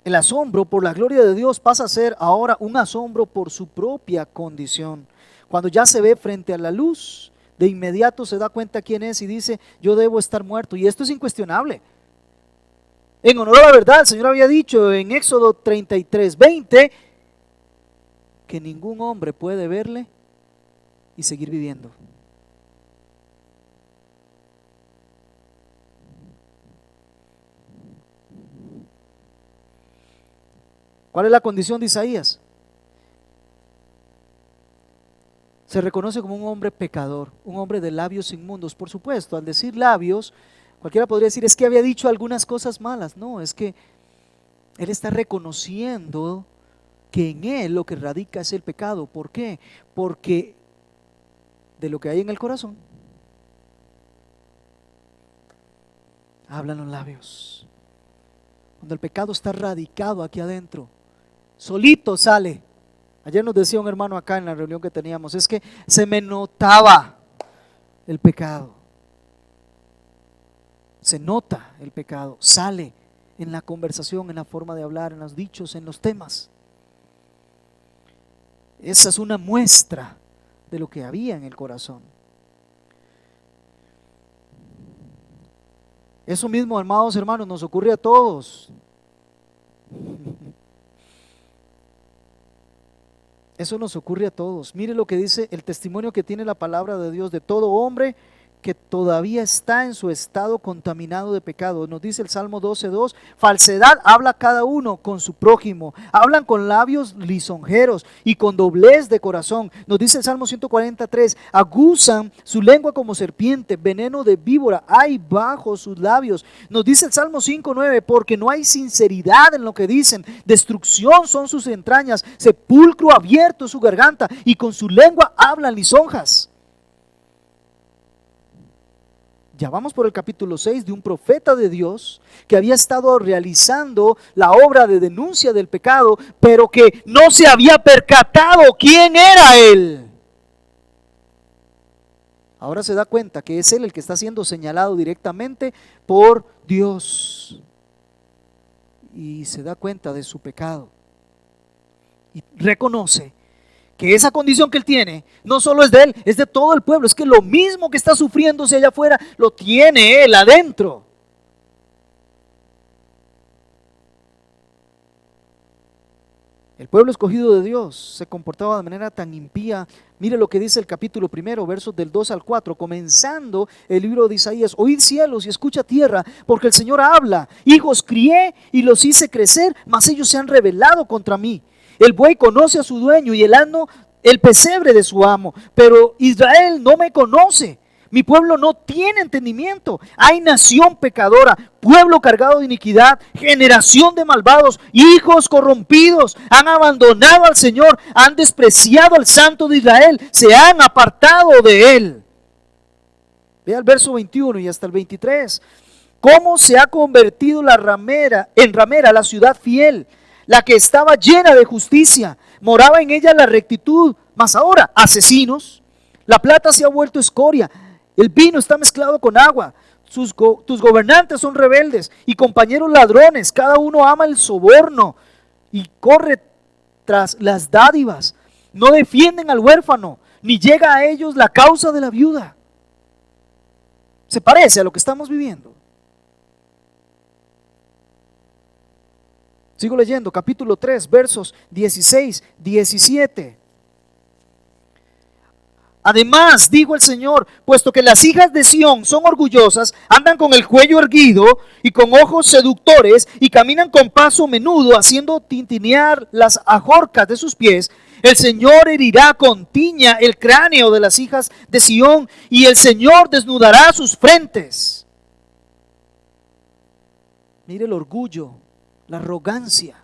El asombro por la gloria de Dios pasa a ser ahora un asombro por su propia condición. Cuando ya se ve frente a la luz de inmediato se da cuenta quién es y dice, yo debo estar muerto. Y esto es incuestionable. En honor a la verdad, el Señor había dicho en Éxodo 33:20 que ningún hombre puede verle y seguir viviendo. ¿Cuál es la condición de Isaías? Se reconoce como un hombre pecador, un hombre de labios inmundos. Por supuesto, al decir labios, cualquiera podría decir, es que había dicho algunas cosas malas. No, es que él está reconociendo que en él lo que radica es el pecado. ¿Por qué? Porque de lo que hay en el corazón hablan los labios. Cuando el pecado está radicado aquí adentro, solito sale. Ayer nos decía un hermano acá en la reunión que teníamos, es que se me notaba el pecado. Se nota el pecado, sale en la conversación, en la forma de hablar, en los dichos, en los temas. Esa es una muestra de lo que había en el corazón. Eso mismo, amados hermanos, nos ocurre a todos. Eso nos ocurre a todos. Mire lo que dice el testimonio que tiene la palabra de Dios de todo hombre que todavía está en su estado contaminado de pecado. Nos dice el Salmo 12:2, falsedad habla cada uno con su prójimo, hablan con labios lisonjeros y con doblez de corazón. Nos dice el Salmo 143, aguzan su lengua como serpiente, veneno de víbora hay bajo sus labios. Nos dice el Salmo 5:9, porque no hay sinceridad en lo que dicen, destrucción son sus entrañas, sepulcro abierto su garganta y con su lengua hablan lisonjas. Ya vamos por el capítulo 6 de un profeta de Dios que había estado realizando la obra de denuncia del pecado, pero que no se había percatado quién era él. Ahora se da cuenta que es él el que está siendo señalado directamente por Dios y se da cuenta de su pecado y reconoce que esa condición que él tiene no solo es de él, es de todo el pueblo. Es que lo mismo que está sufriéndose allá afuera lo tiene él adentro. El pueblo escogido de Dios se comportaba de manera tan impía. Mire lo que dice el capítulo 1, versos del 2 al 4, comenzando el libro de Isaías. Oíd cielos y escucha tierra, porque el Señor habla. Hijos crié y los hice crecer, mas ellos se han rebelado contra mí. El buey conoce a su dueño y el asno el pesebre de su amo, pero Israel no me conoce. Mi pueblo no tiene entendimiento. Hay nación pecadora, pueblo cargado de iniquidad, generación de malvados, hijos corrompidos. Han abandonado al Señor, han despreciado al Santo de Israel, se han apartado de él. Vea el verso 21 y hasta el 23. ¿Cómo se ha convertido en ramera la ciudad fiel? La que estaba llena de justicia, moraba en ella la rectitud, mas ahora asesinos. La plata se ha vuelto escoria, el vino está mezclado con agua. Tus gobernantes son rebeldes y compañeros ladrones, cada uno ama el soborno y corre tras las dádivas. No defienden al huérfano, ni llega a ellos la causa de la viuda. Se parece a lo que estamos viviendo. Sigo leyendo, capítulo 3, versos 16, 17. Además, dijo el Señor, puesto que las hijas de Sión son orgullosas, andan con el cuello erguido y con ojos seductores y caminan con paso menudo, haciendo tintinear las ajorcas de sus pies, el Señor herirá con tiña el cráneo de las hijas de Sión y el Señor desnudará sus frentes. Mire el orgullo, la arrogancia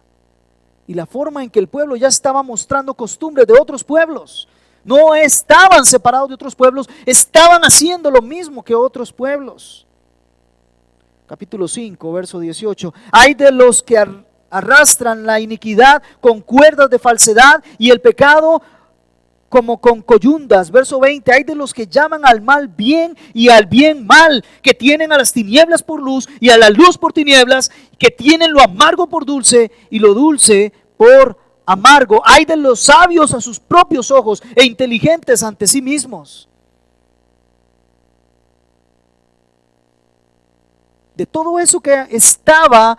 y la forma en que el pueblo ya estaba mostrando costumbres de otros pueblos. No estaban separados de otros pueblos, estaban haciendo lo mismo que otros pueblos. Capítulo 5, verso 18. Hay de los que arrastran la iniquidad con cuerdas de falsedad y el pecado como con coyundas. Verso 20, hay de los que llaman al mal bien y al bien mal, que tienen a las tinieblas por luz y a la luz por tinieblas, que tienen lo amargo por dulce y lo dulce por amargo. Hay de los sabios a sus propios ojos e inteligentes ante sí mismos. de todo eso que estaba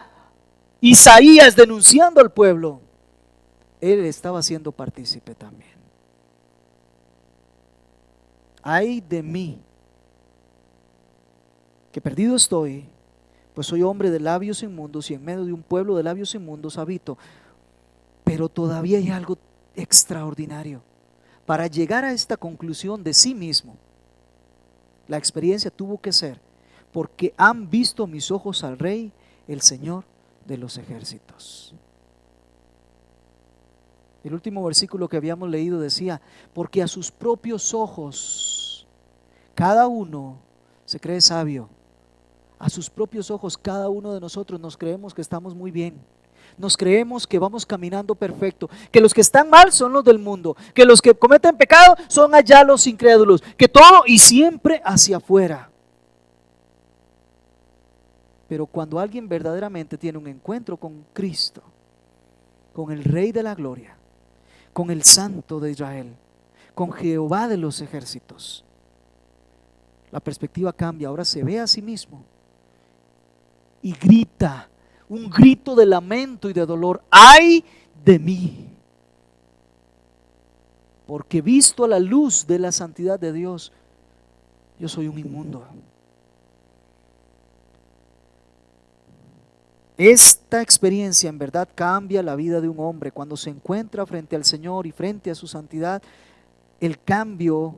Isaías denunciando al pueblo, él estaba siendo partícipe también. Ay de mí, que perdido estoy, pues soy hombre de labios inmundos y en medio de un pueblo de labios inmundos habito. Pero todavía hay algo extraordinario. Para llegar a esta conclusión de sí mismo, la experiencia tuvo que ser, porque han visto mis ojos al Rey, el Señor de los ejércitos. El último versículo que habíamos leído decía, porque a sus propios ojos cada uno se cree sabio. A sus propios ojos cada uno de nosotros nos creemos que estamos muy bien. Nos creemos que vamos caminando perfecto, que los que están mal son los del mundo, que los que cometen pecado son allá los incrédulos, que todo y siempre hacia afuera. Pero cuando alguien verdaderamente tiene un encuentro con Cristo, con el Rey de la Gloria, con el Santo de Israel, con Jehová de los ejércitos, la perspectiva cambia. Ahora se ve a sí mismo y grita un grito de lamento y de dolor: ¡ay de mí! Porque visto a la luz de la santidad de Dios, yo soy un inmundo. Esta experiencia en verdad cambia la vida de un hombre. Cuando se encuentra frente al Señor y frente a su santidad, el cambio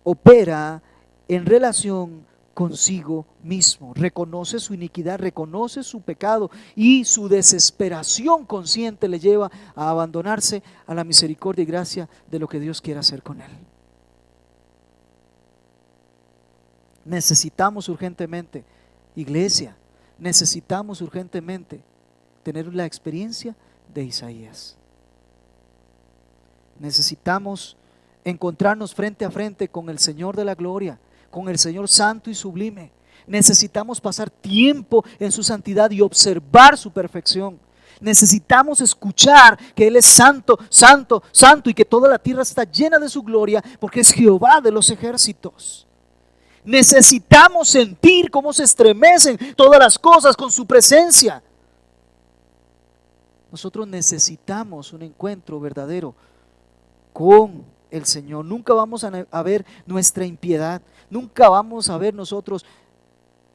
opera en relación consigo mismo. Reconoce su iniquidad, reconoce su pecado, y su desesperación consciente le lleva a abandonarse a la misericordia y gracia de lo que Dios quiere hacer con él. Necesitamos urgentemente, iglesia, necesitamos urgentemente tener la experiencia de Isaías. Necesitamos encontrarnos frente a frente con el Señor de la gloria, con el Señor santo y sublime. Necesitamos pasar tiempo en su santidad y observar su perfección. Necesitamos escuchar que Él es santo, santo, santo, y que toda la tierra está llena de su gloria, porque es Jehová de los ejércitos. Necesitamos sentir cómo se estremecen todas las cosas con su presencia. Nosotros necesitamos un encuentro verdadero con el Señor. Nunca vamos a ver nuestra impiedad, nunca vamos a ver nosotros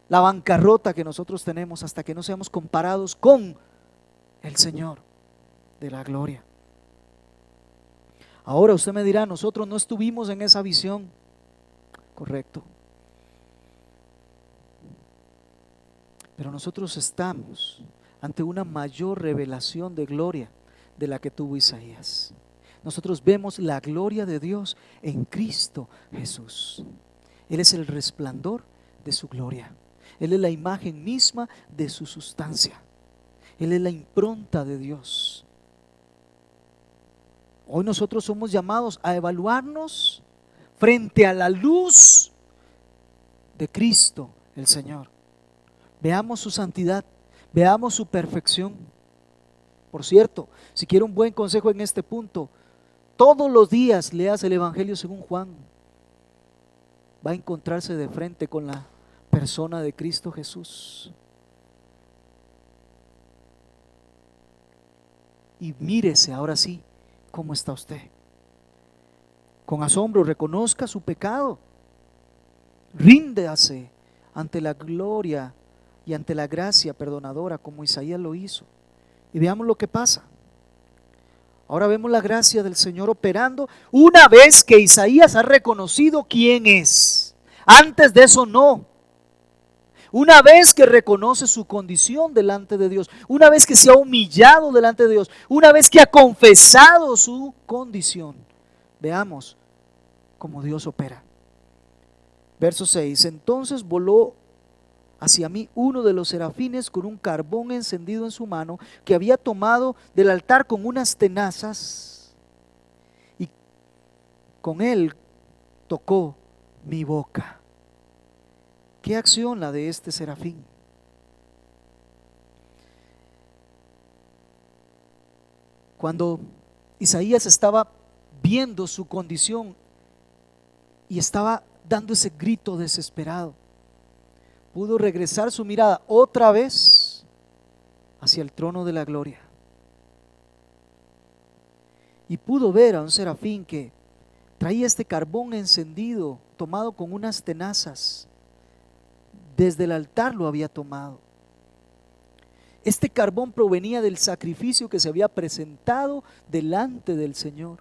la bancarrota que nosotros tenemos hasta que no seamos comparados con el Señor de la gloria. Ahora usted me dirá, nosotros no estuvimos en esa visión. Correcto. Pero nosotros estamos ante una mayor revelación de gloria de la que tuvo Isaías. Nosotros vemos la gloria de Dios en Cristo Jesús. Él es el resplandor de su gloria. Él es la imagen misma de su sustancia. Él es la impronta de Dios. Hoy nosotros somos llamados a evaluarnos frente a la luz de Cristo el Señor. Veamos su santidad, veamos su perfección. Por cierto, si quiere un buen consejo en este punto, todos los días leas el Evangelio según Juan. Va a encontrarse de frente con la persona de Cristo Jesús. Y mírese ahora sí cómo está usted. Con asombro reconozca su pecado. Ríndase ante la gloria y ante la gracia perdonadora como Isaías lo hizo. Y veamos lo que pasa. Ahora vemos la gracia del Señor operando una vez que Isaías ha reconocido quién es. Antes de eso no. Una vez que reconoce su condición delante de Dios, una vez que se ha humillado delante de Dios, una vez que ha confesado su condición, veamos cómo Dios opera. Verso 6: entonces voló hacia mí uno de los serafines con un carbón encendido en su mano, que había tomado del altar con unas tenazas, y con él tocó mi boca. ¿Qué acción la de este serafín? Cuando Isaías estaba viendo su condición y estaba dando ese grito desesperado, pudo regresar su mirada otra vez hacia el trono de la gloria. Y pudo ver a un serafín que traía este carbón encendido, tomado con unas tenazas. Desde el altar lo había tomado. Este carbón provenía del sacrificio que se había presentado delante del Señor.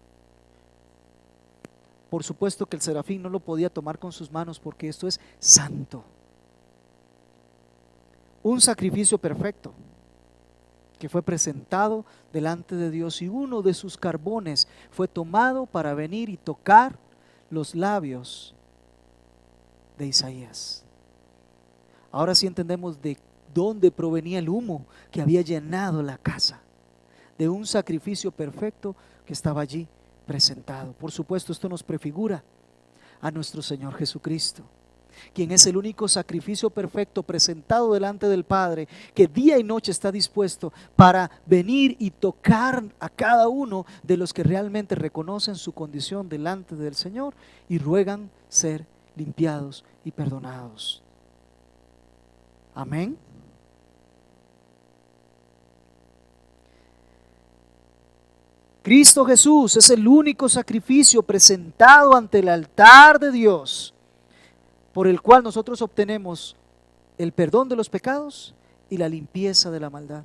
Por supuesto que el serafín no lo podía tomar con sus manos porque esto es santo. Un sacrificio perfecto que fue presentado delante de Dios, y uno de sus carbones fue tomado para venir y tocar los labios de Isaías. Ahora sí entendemos de dónde provenía el humo que había llenado la casa, de un sacrificio perfecto que estaba allí presentado. Por supuesto, esto nos prefigura a nuestro Señor Jesucristo, quien es el único sacrificio perfecto presentado delante del Padre, que día y noche está dispuesto para venir y tocar a cada uno de los que realmente reconocen su condición delante del Señor y ruegan ser limpiados y perdonados. Amén. Cristo Jesús es el único sacrificio presentado ante el altar de Dios, por el cual nosotros obtenemos el perdón de los pecados y la limpieza de la maldad.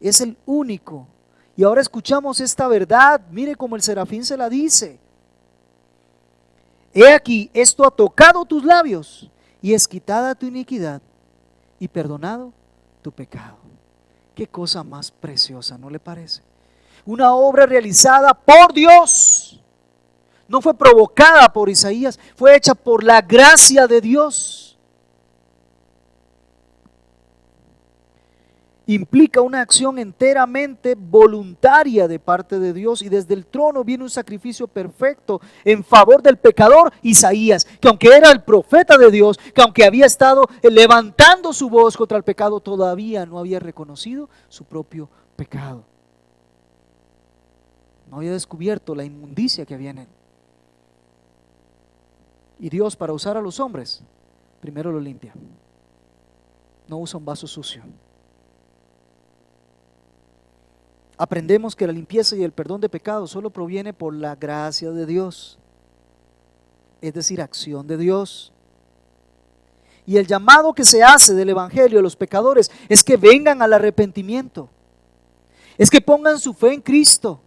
Es el único. Y ahora escuchamos esta verdad. Mire cómo el serafín se la dice: he aquí, esto ha tocado tus labios, y es quitada tu iniquidad y perdonado tu pecado. Qué cosa más preciosa, ¿no le parece? Una obra realizada por Dios. No fue provocada por Isaías, fue hecha por la gracia de Dios. Implica una acción enteramente voluntaria de parte de Dios, y desde el trono viene un sacrificio perfecto en favor del pecador Isaías, que aunque era el profeta de Dios, que aunque había estado levantando su voz contra el pecado, todavía no había reconocido su propio pecado. No había descubierto la inmundicia que había en él. Y Dios, para usar a los hombres, primero lo limpia. No usa un vaso sucio. Aprendemos que la limpieza y el perdón de pecados solo proviene por la gracia de Dios, es decir, acción de Dios. Y el llamado que se hace del evangelio a los pecadores es que vengan al arrepentimiento, es que pongan su fe en Cristo,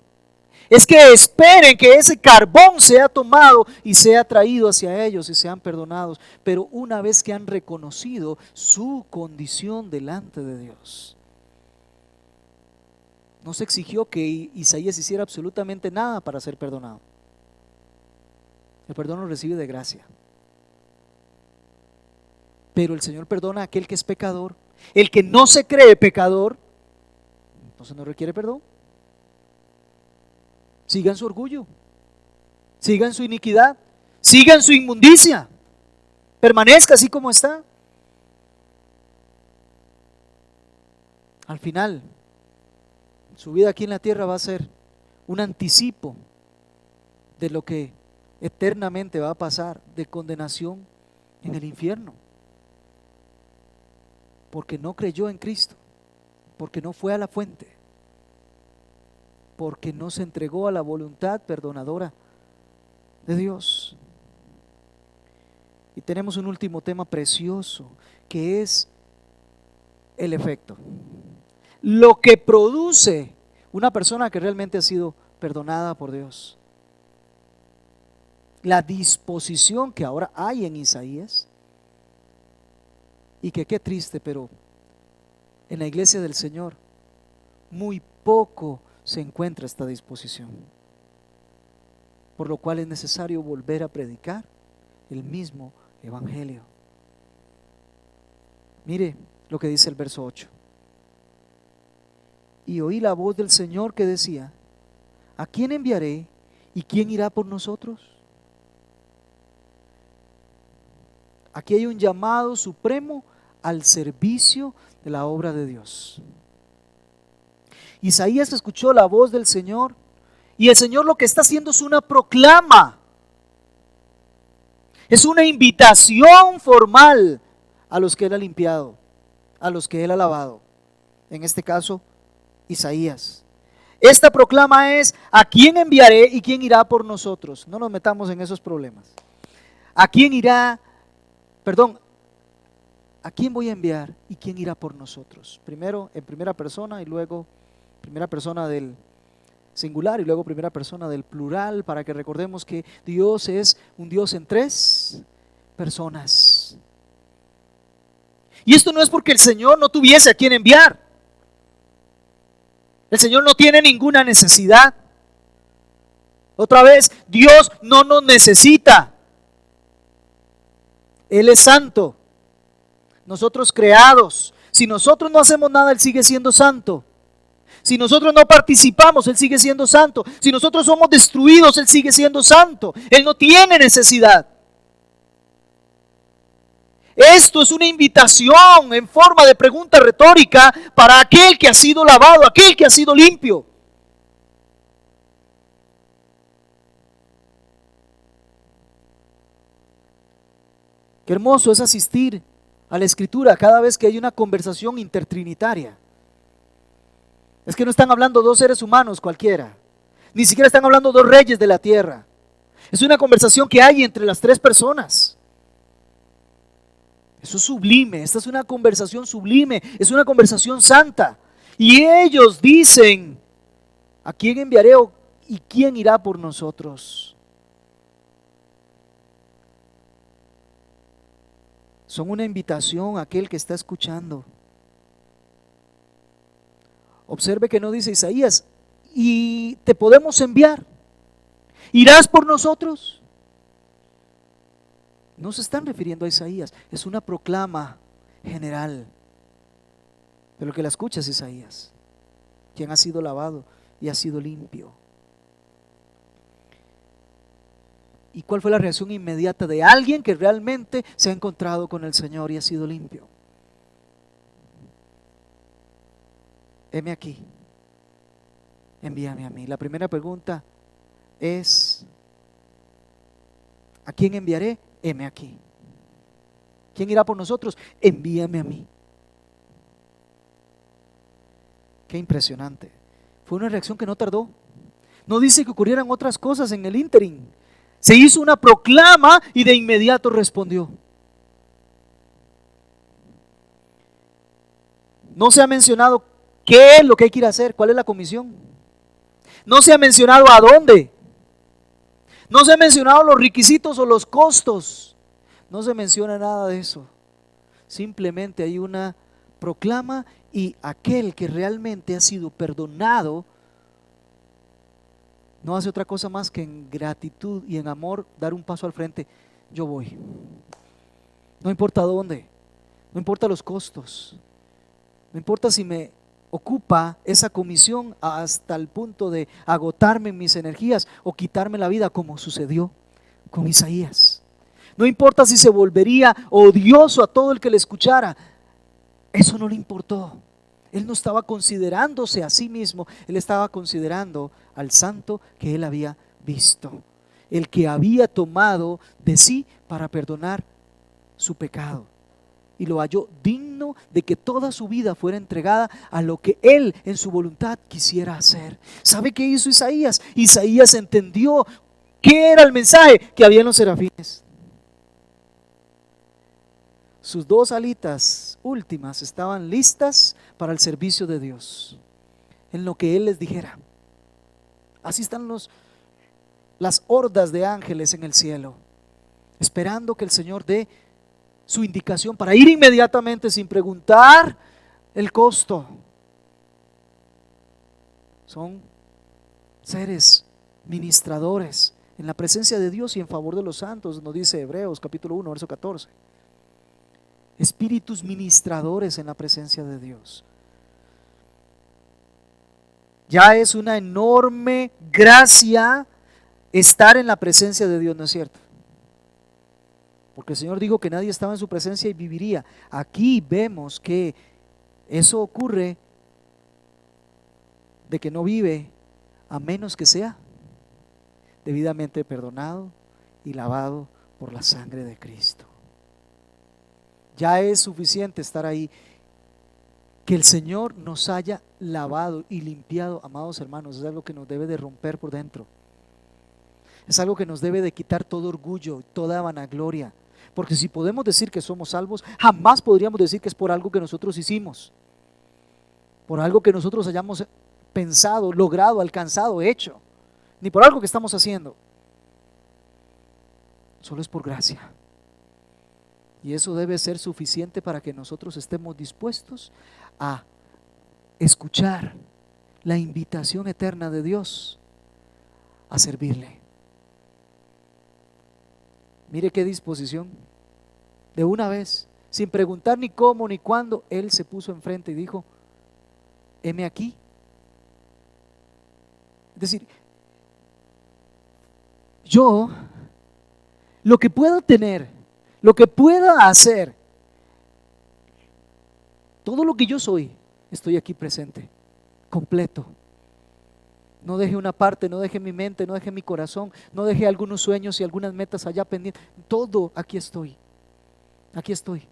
es que esperen que ese carbón sea tomado y sea traído hacia ellos y sean perdonados, pero una vez que han reconocido su condición delante de Dios. No se exigió que Isaías hiciera absolutamente nada para ser perdonado. El perdón lo recibe de gracia. Pero el Señor perdona a aquel que es pecador. El que no se cree pecador, entonces no requiere perdón. Sigan su orgullo, sigan su iniquidad, sigan su inmundicia, permanezca así como está. Al final, su vida aquí en la tierra va a ser un anticipo de lo que eternamente va a pasar, de condenación en el infierno, porque no creyó en Cristo, porque no fue a la fuente, porque no se entregó a la voluntad perdonadora de Dios. Y tenemos un último tema precioso, que es el efecto. Lo que produce una persona que realmente ha sido perdonada por Dios. La disposición que ahora hay en Isaías, y que qué triste, pero en la iglesia del Señor muy poco se encuentra esta disposición, por lo cual es necesario volver a predicar el mismo evangelio. Mire lo que dice el verso 8: y oí la voz del Señor que decía: ¿a quién enviaré y quién irá por nosotros? Aquí hay un llamado supremo al servicio de la obra de Dios. Isaías escuchó la voz del Señor, y el Señor lo que está haciendo es una proclama, es una invitación formal a los que Él ha limpiado, a los que Él ha lavado. En este caso, Isaías. Esta proclama es: ¿a quién enviaré y quién irá por nosotros? No nos metamos en esos problemas. ¿A quién irá? Perdón, ¿a quién voy a enviar y quién irá por nosotros? Primero en primera persona y luego primera persona del singular y luego primera persona del plural, para que recordemos que Dios es un Dios en tres personas. Y esto no es porque el Señor no tuviese a quién enviar. El Señor no tiene ninguna necesidad. Otra vez, Dios no nos necesita. Él es santo. Nosotros creados. Si nosotros no hacemos nada, Él sigue siendo santo. Si nosotros no participamos, Él sigue siendo santo. Si nosotros somos destruidos, Él sigue siendo santo. Él no tiene necesidad. Esto es una invitación en forma de pregunta retórica para aquel que ha sido lavado, aquel que ha sido limpio. Qué hermoso es asistir a la Escritura cada vez que hay una conversación intertrinitaria. Es que no están hablando dos seres humanos cualquiera, ni siquiera están hablando dos reyes de la tierra. Es una conversación que hay entre las tres personas. Eso es sublime, esta es una conversación sublime, es una conversación santa. Y ellos dicen: ¿a quién enviaré y quién irá por nosotros? Son una invitación a aquel que está escuchando. Observe que no dice Isaías: y te podemos enviar, ¿irás por nosotros? No se están refiriendo a Isaías, es una proclama general. Pero el que la escucha es Isaías, quien ha sido lavado y ha sido limpio. ¿Y cuál fue la reacción inmediata de alguien que realmente se ha encontrado con el Señor y ha sido limpio? Heme aquí, envíame a mí. La primera pregunta es: ¿a quién enviaré? Heme aquí. ¿Quién irá por nosotros? Envíame a mí. Qué impresionante. Fue una reacción que no tardó. No dice que ocurrieran otras cosas en el ínterin. Se hizo una proclama y de inmediato respondió. No se ha mencionado qué es lo que hay que ir a hacer, cuál es la comisión. No se ha mencionado a dónde. No se han mencionado los requisitos o los costos. No se menciona nada de eso. Simplemente hay una proclama y aquel que realmente ha sido perdonado no hace otra cosa más que en gratitud y en amor dar un paso al frente. Yo voy. No importa dónde, no importa los costos, no importa si me ocupa esa comisión hasta el punto de agotarme en mis energías o quitarme la vida, como sucedió con Isaías. No importa si se volvería odioso a todo el que le escuchara, eso no le importó. Él no estaba considerándose a sí mismo, él estaba considerando al santo que él había visto, el que había tomado de sí para perdonar su pecado. Y lo halló digno de que toda su vida fuera entregada a lo que él en su voluntad quisiera hacer. ¿Sabe qué hizo Isaías? Isaías entendió qué era el mensaje que había en los serafines. Sus dos alitas últimas estaban listas para el servicio de Dios, en lo que él les dijera. Así están las hordas de ángeles en el cielo, esperando que el Señor dé su indicación para ir inmediatamente sin preguntar el costo. Son seres ministradores en la presencia de Dios y en favor de los santos, nos dice Hebreos capítulo 1, verso 14. Espíritus ministradores en la presencia de Dios. Ya es una enorme gracia estar en la presencia de Dios, ¿no es cierto? Porque el Señor dijo que nadie estaba en su presencia y viviría. Aquí vemos que eso ocurre de que no vive a menos que sea debidamente perdonado y lavado por la sangre de Cristo. Ya es suficiente estar ahí. Que el Señor nos haya lavado y limpiado, amados hermanos, es algo que nos debe de romper por dentro. Es algo que nos debe de quitar todo orgullo, toda vanagloria. Porque si podemos decir que somos salvos, jamás podríamos decir que es por algo que nosotros hicimos, por algo que nosotros hayamos pensado, logrado, alcanzado, hecho, ni por algo que estamos haciendo. Solo es por gracia. Y eso debe ser suficiente para que nosotros estemos dispuestos a escuchar la invitación eterna de Dios a servirle. Mire qué disposición. De una vez, sin preguntar ni cómo ni cuándo, Él se puso enfrente y dijo: heme aquí. Es decir, yo lo que puedo tener, lo que pueda hacer, todo lo que yo soy, estoy aquí presente, completo. No deje una parte, no deje mi mente, no deje mi corazón, no deje algunos sueños y algunas metas allá pendientes. Todo aquí estoy. Aquí estoy.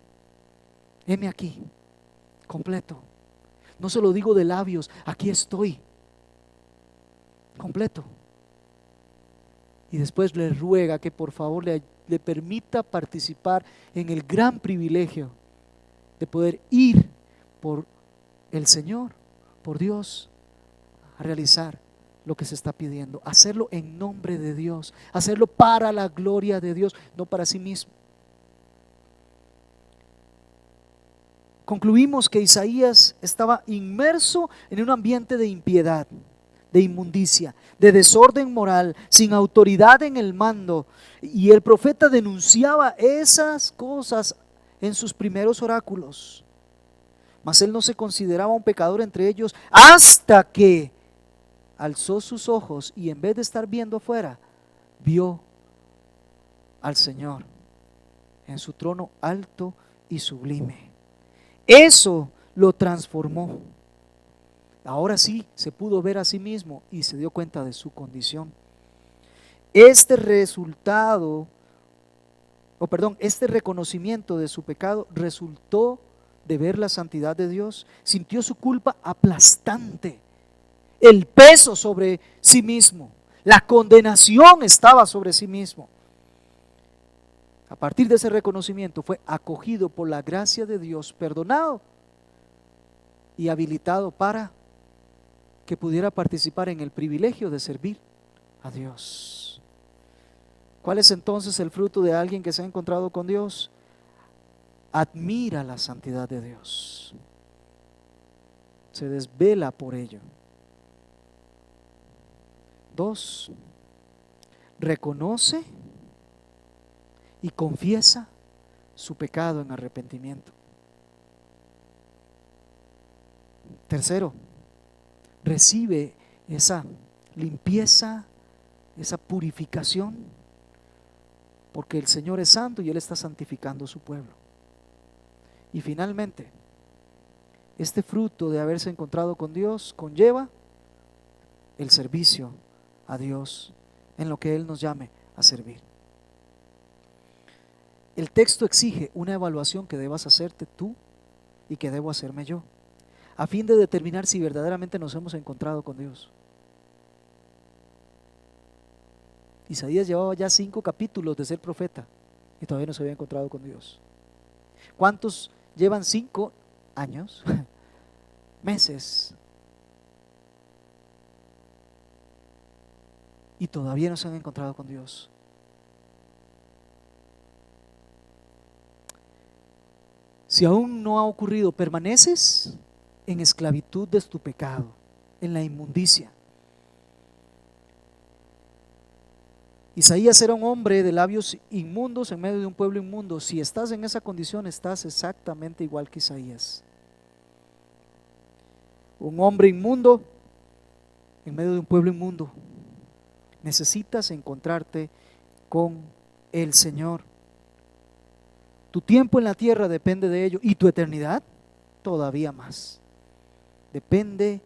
Heme aquí, completo. No se lo digo de labios, aquí estoy, completo. Y después le ruega que por favor le permita participar en el gran privilegio de poder ir por el Señor, por Dios, a realizar lo que se está pidiendo, hacerlo en nombre de Dios, hacerlo para la gloria de Dios, no para sí mismo. Concluimos que Isaías estaba inmerso en un ambiente de impiedad, de inmundicia, de desorden moral, sin autoridad en el mando, y el profeta denunciaba esas cosas en sus primeros oráculos. Mas él no se consideraba un pecador entre ellos hasta que alzó sus ojos y en vez de estar viendo afuera, vio al Señor en su trono alto y sublime. Eso lo transformó. Ahora sí se pudo ver a sí mismo y se dio cuenta de su condición. Este reconocimiento de su pecado resultó de ver la santidad de Dios. Sintió su culpa aplastante, el peso sobre sí mismo, la condenación estaba sobre sí mismo. A partir de ese reconocimiento fue acogido por la gracia de Dios, perdonado y habilitado para que pudiera participar en el privilegio de servir a Dios. ¿Cuál es entonces el fruto de alguien que se ha encontrado con Dios? Admira la santidad de Dios, se desvela por ello. 2, reconoce y confiesa su pecado en arrepentimiento. 3, recibe esa limpieza, esa purificación, porque el Señor es santo y Él está santificando a su pueblo. Y finalmente, este fruto de haberse encontrado con Dios conlleva el servicio a Dios en lo que Él nos llame a servir. El texto exige una evaluación que debas hacerte tú y que debo hacerme yo, a fin de determinar si verdaderamente nos hemos encontrado con Dios. Isaías llevaba ya 5 capítulos de ser profeta y todavía no se había encontrado con Dios. ¿Cuántos llevan 5 años, meses, y todavía no se han encontrado con Dios? Si aún no ha ocurrido, permaneces en esclavitud de tu pecado, en la inmundicia. Isaías era un hombre de labios inmundos en medio de un pueblo inmundo. Si estás en esa condición, estás exactamente igual que Isaías. Un hombre inmundo en medio de un pueblo inmundo. Necesitas encontrarte con el Señor. Tu tiempo en la tierra depende de ello y tu eternidad todavía más. Depende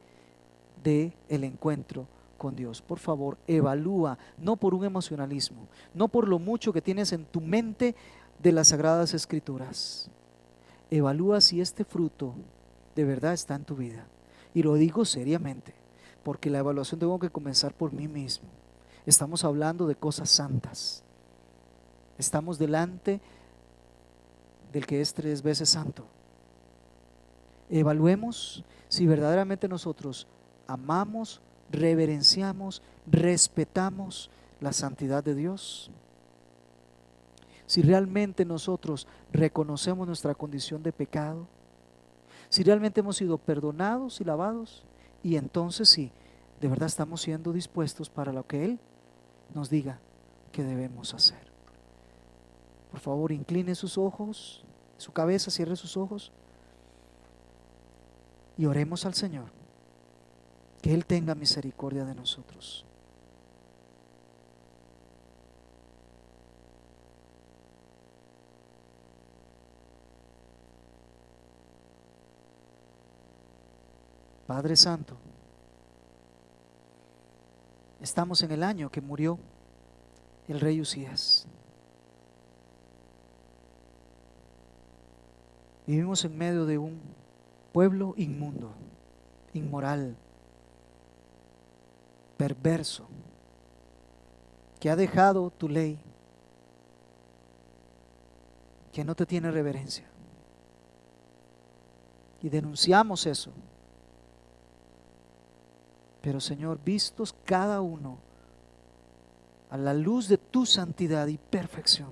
del encuentro con Dios. Por favor, evalúa, no por un emocionalismo, no por lo mucho que tienes en tu mente de las Sagradas Escrituras. evalúa si este fruto de verdad está en tu vida. Y lo digo seriamente, porque la evaluación tengo que comenzar por mí mismo. Estamos hablando de cosas santas. Estamos delante del que es 3 veces santo. Evaluemos si verdaderamente nosotros amamos, reverenciamos, respetamos la santidad de Dios. Si realmente nosotros reconocemos nuestra condición de pecado, si realmente hemos sido perdonados y lavados, y entonces sí, de verdad estamos siendo dispuestos para lo que Él nos diga que debemos hacer. Por favor, incline sus ojos, su cabeza, cierre sus ojos y oremos al Señor, que Él tenga misericordia de nosotros. Padre Santo, estamos en el año que murió el rey Usías. Vivimos en medio de un pueblo inmundo, inmoral, perverso, que ha dejado tu ley, que no te tiene reverencia. Y denunciamos eso. Pero Señor, vistos cada uno a la luz de tu santidad y perfección,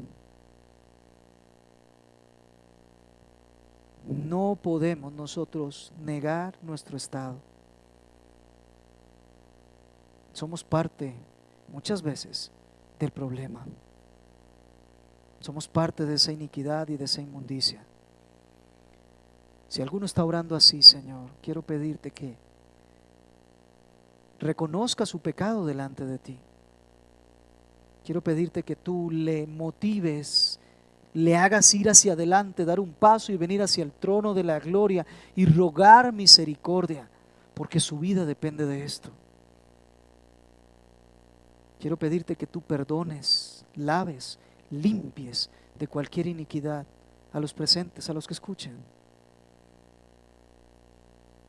no podemos nosotros negar nuestro estado. Somos parte, muchas veces, del problema. Somos parte de esa iniquidad y de esa inmundicia. Si alguno está orando así, Señor, quiero pedirte que reconozca su pecado delante de ti. Quiero pedirte que tú le motives, le hagas ir hacia adelante, dar un paso y venir hacia el trono de la gloria y rogar misericordia, porque su vida depende de esto. Quiero pedirte que tú perdones, laves, limpies de cualquier iniquidad a los presentes, a los que escuchen.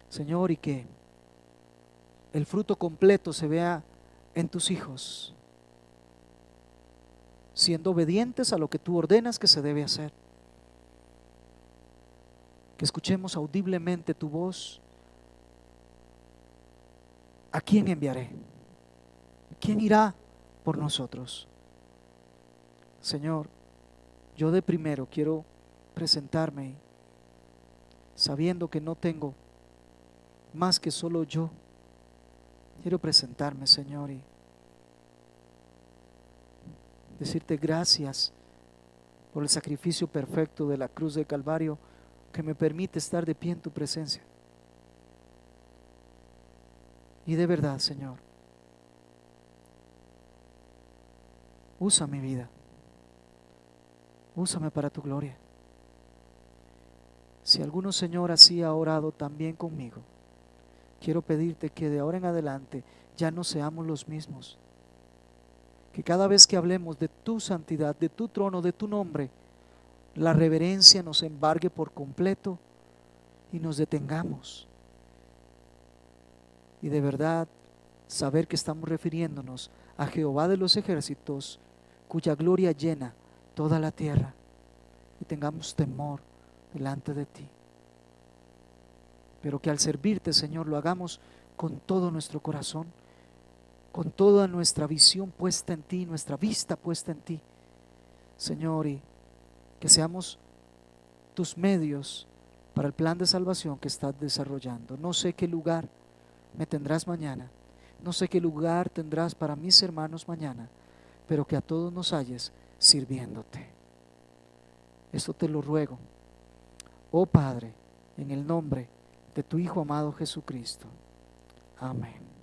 Señor, y que el fruto completo se vea en tus hijos, siendo obedientes a lo que tú ordenas que se debe hacer. Que escuchemos audiblemente tu voz. ¿A quién enviaré? ¿Quién irá por nosotros? Señor, yo de primero quiero presentarme sabiendo que no tengo más que solo yo. Quiero presentarme, Señor, y decirte gracias por el sacrificio perfecto de la cruz del Calvario que me permite estar de pie en tu presencia. Y de verdad, Señor, usa mi vida, úsame para tu gloria. Si alguno, Señor, así ha orado también conmigo, quiero pedirte que de ahora en adelante ya no seamos los mismos. Que cada vez que hablemos de tu santidad, de tu trono, de tu nombre, la reverencia nos embargue por completo y nos detengamos. Y de verdad saber que estamos refiriéndonos a Jehová de los ejércitos, cuya gloria llena toda la tierra, y tengamos temor delante de ti. Pero que al servirte, Señor, lo hagamos con todo nuestro corazón, con toda nuestra visión puesta en ti, nuestra vista puesta en ti, Señor, y que seamos tus medios para el plan de salvación que estás desarrollando. No sé qué lugar me tendrás mañana, no sé qué lugar tendrás para mis hermanos mañana, pero que a todos nos halles sirviéndote. Esto te lo ruego, oh Padre, en el nombre de tu Hijo amado Jesucristo. Amén.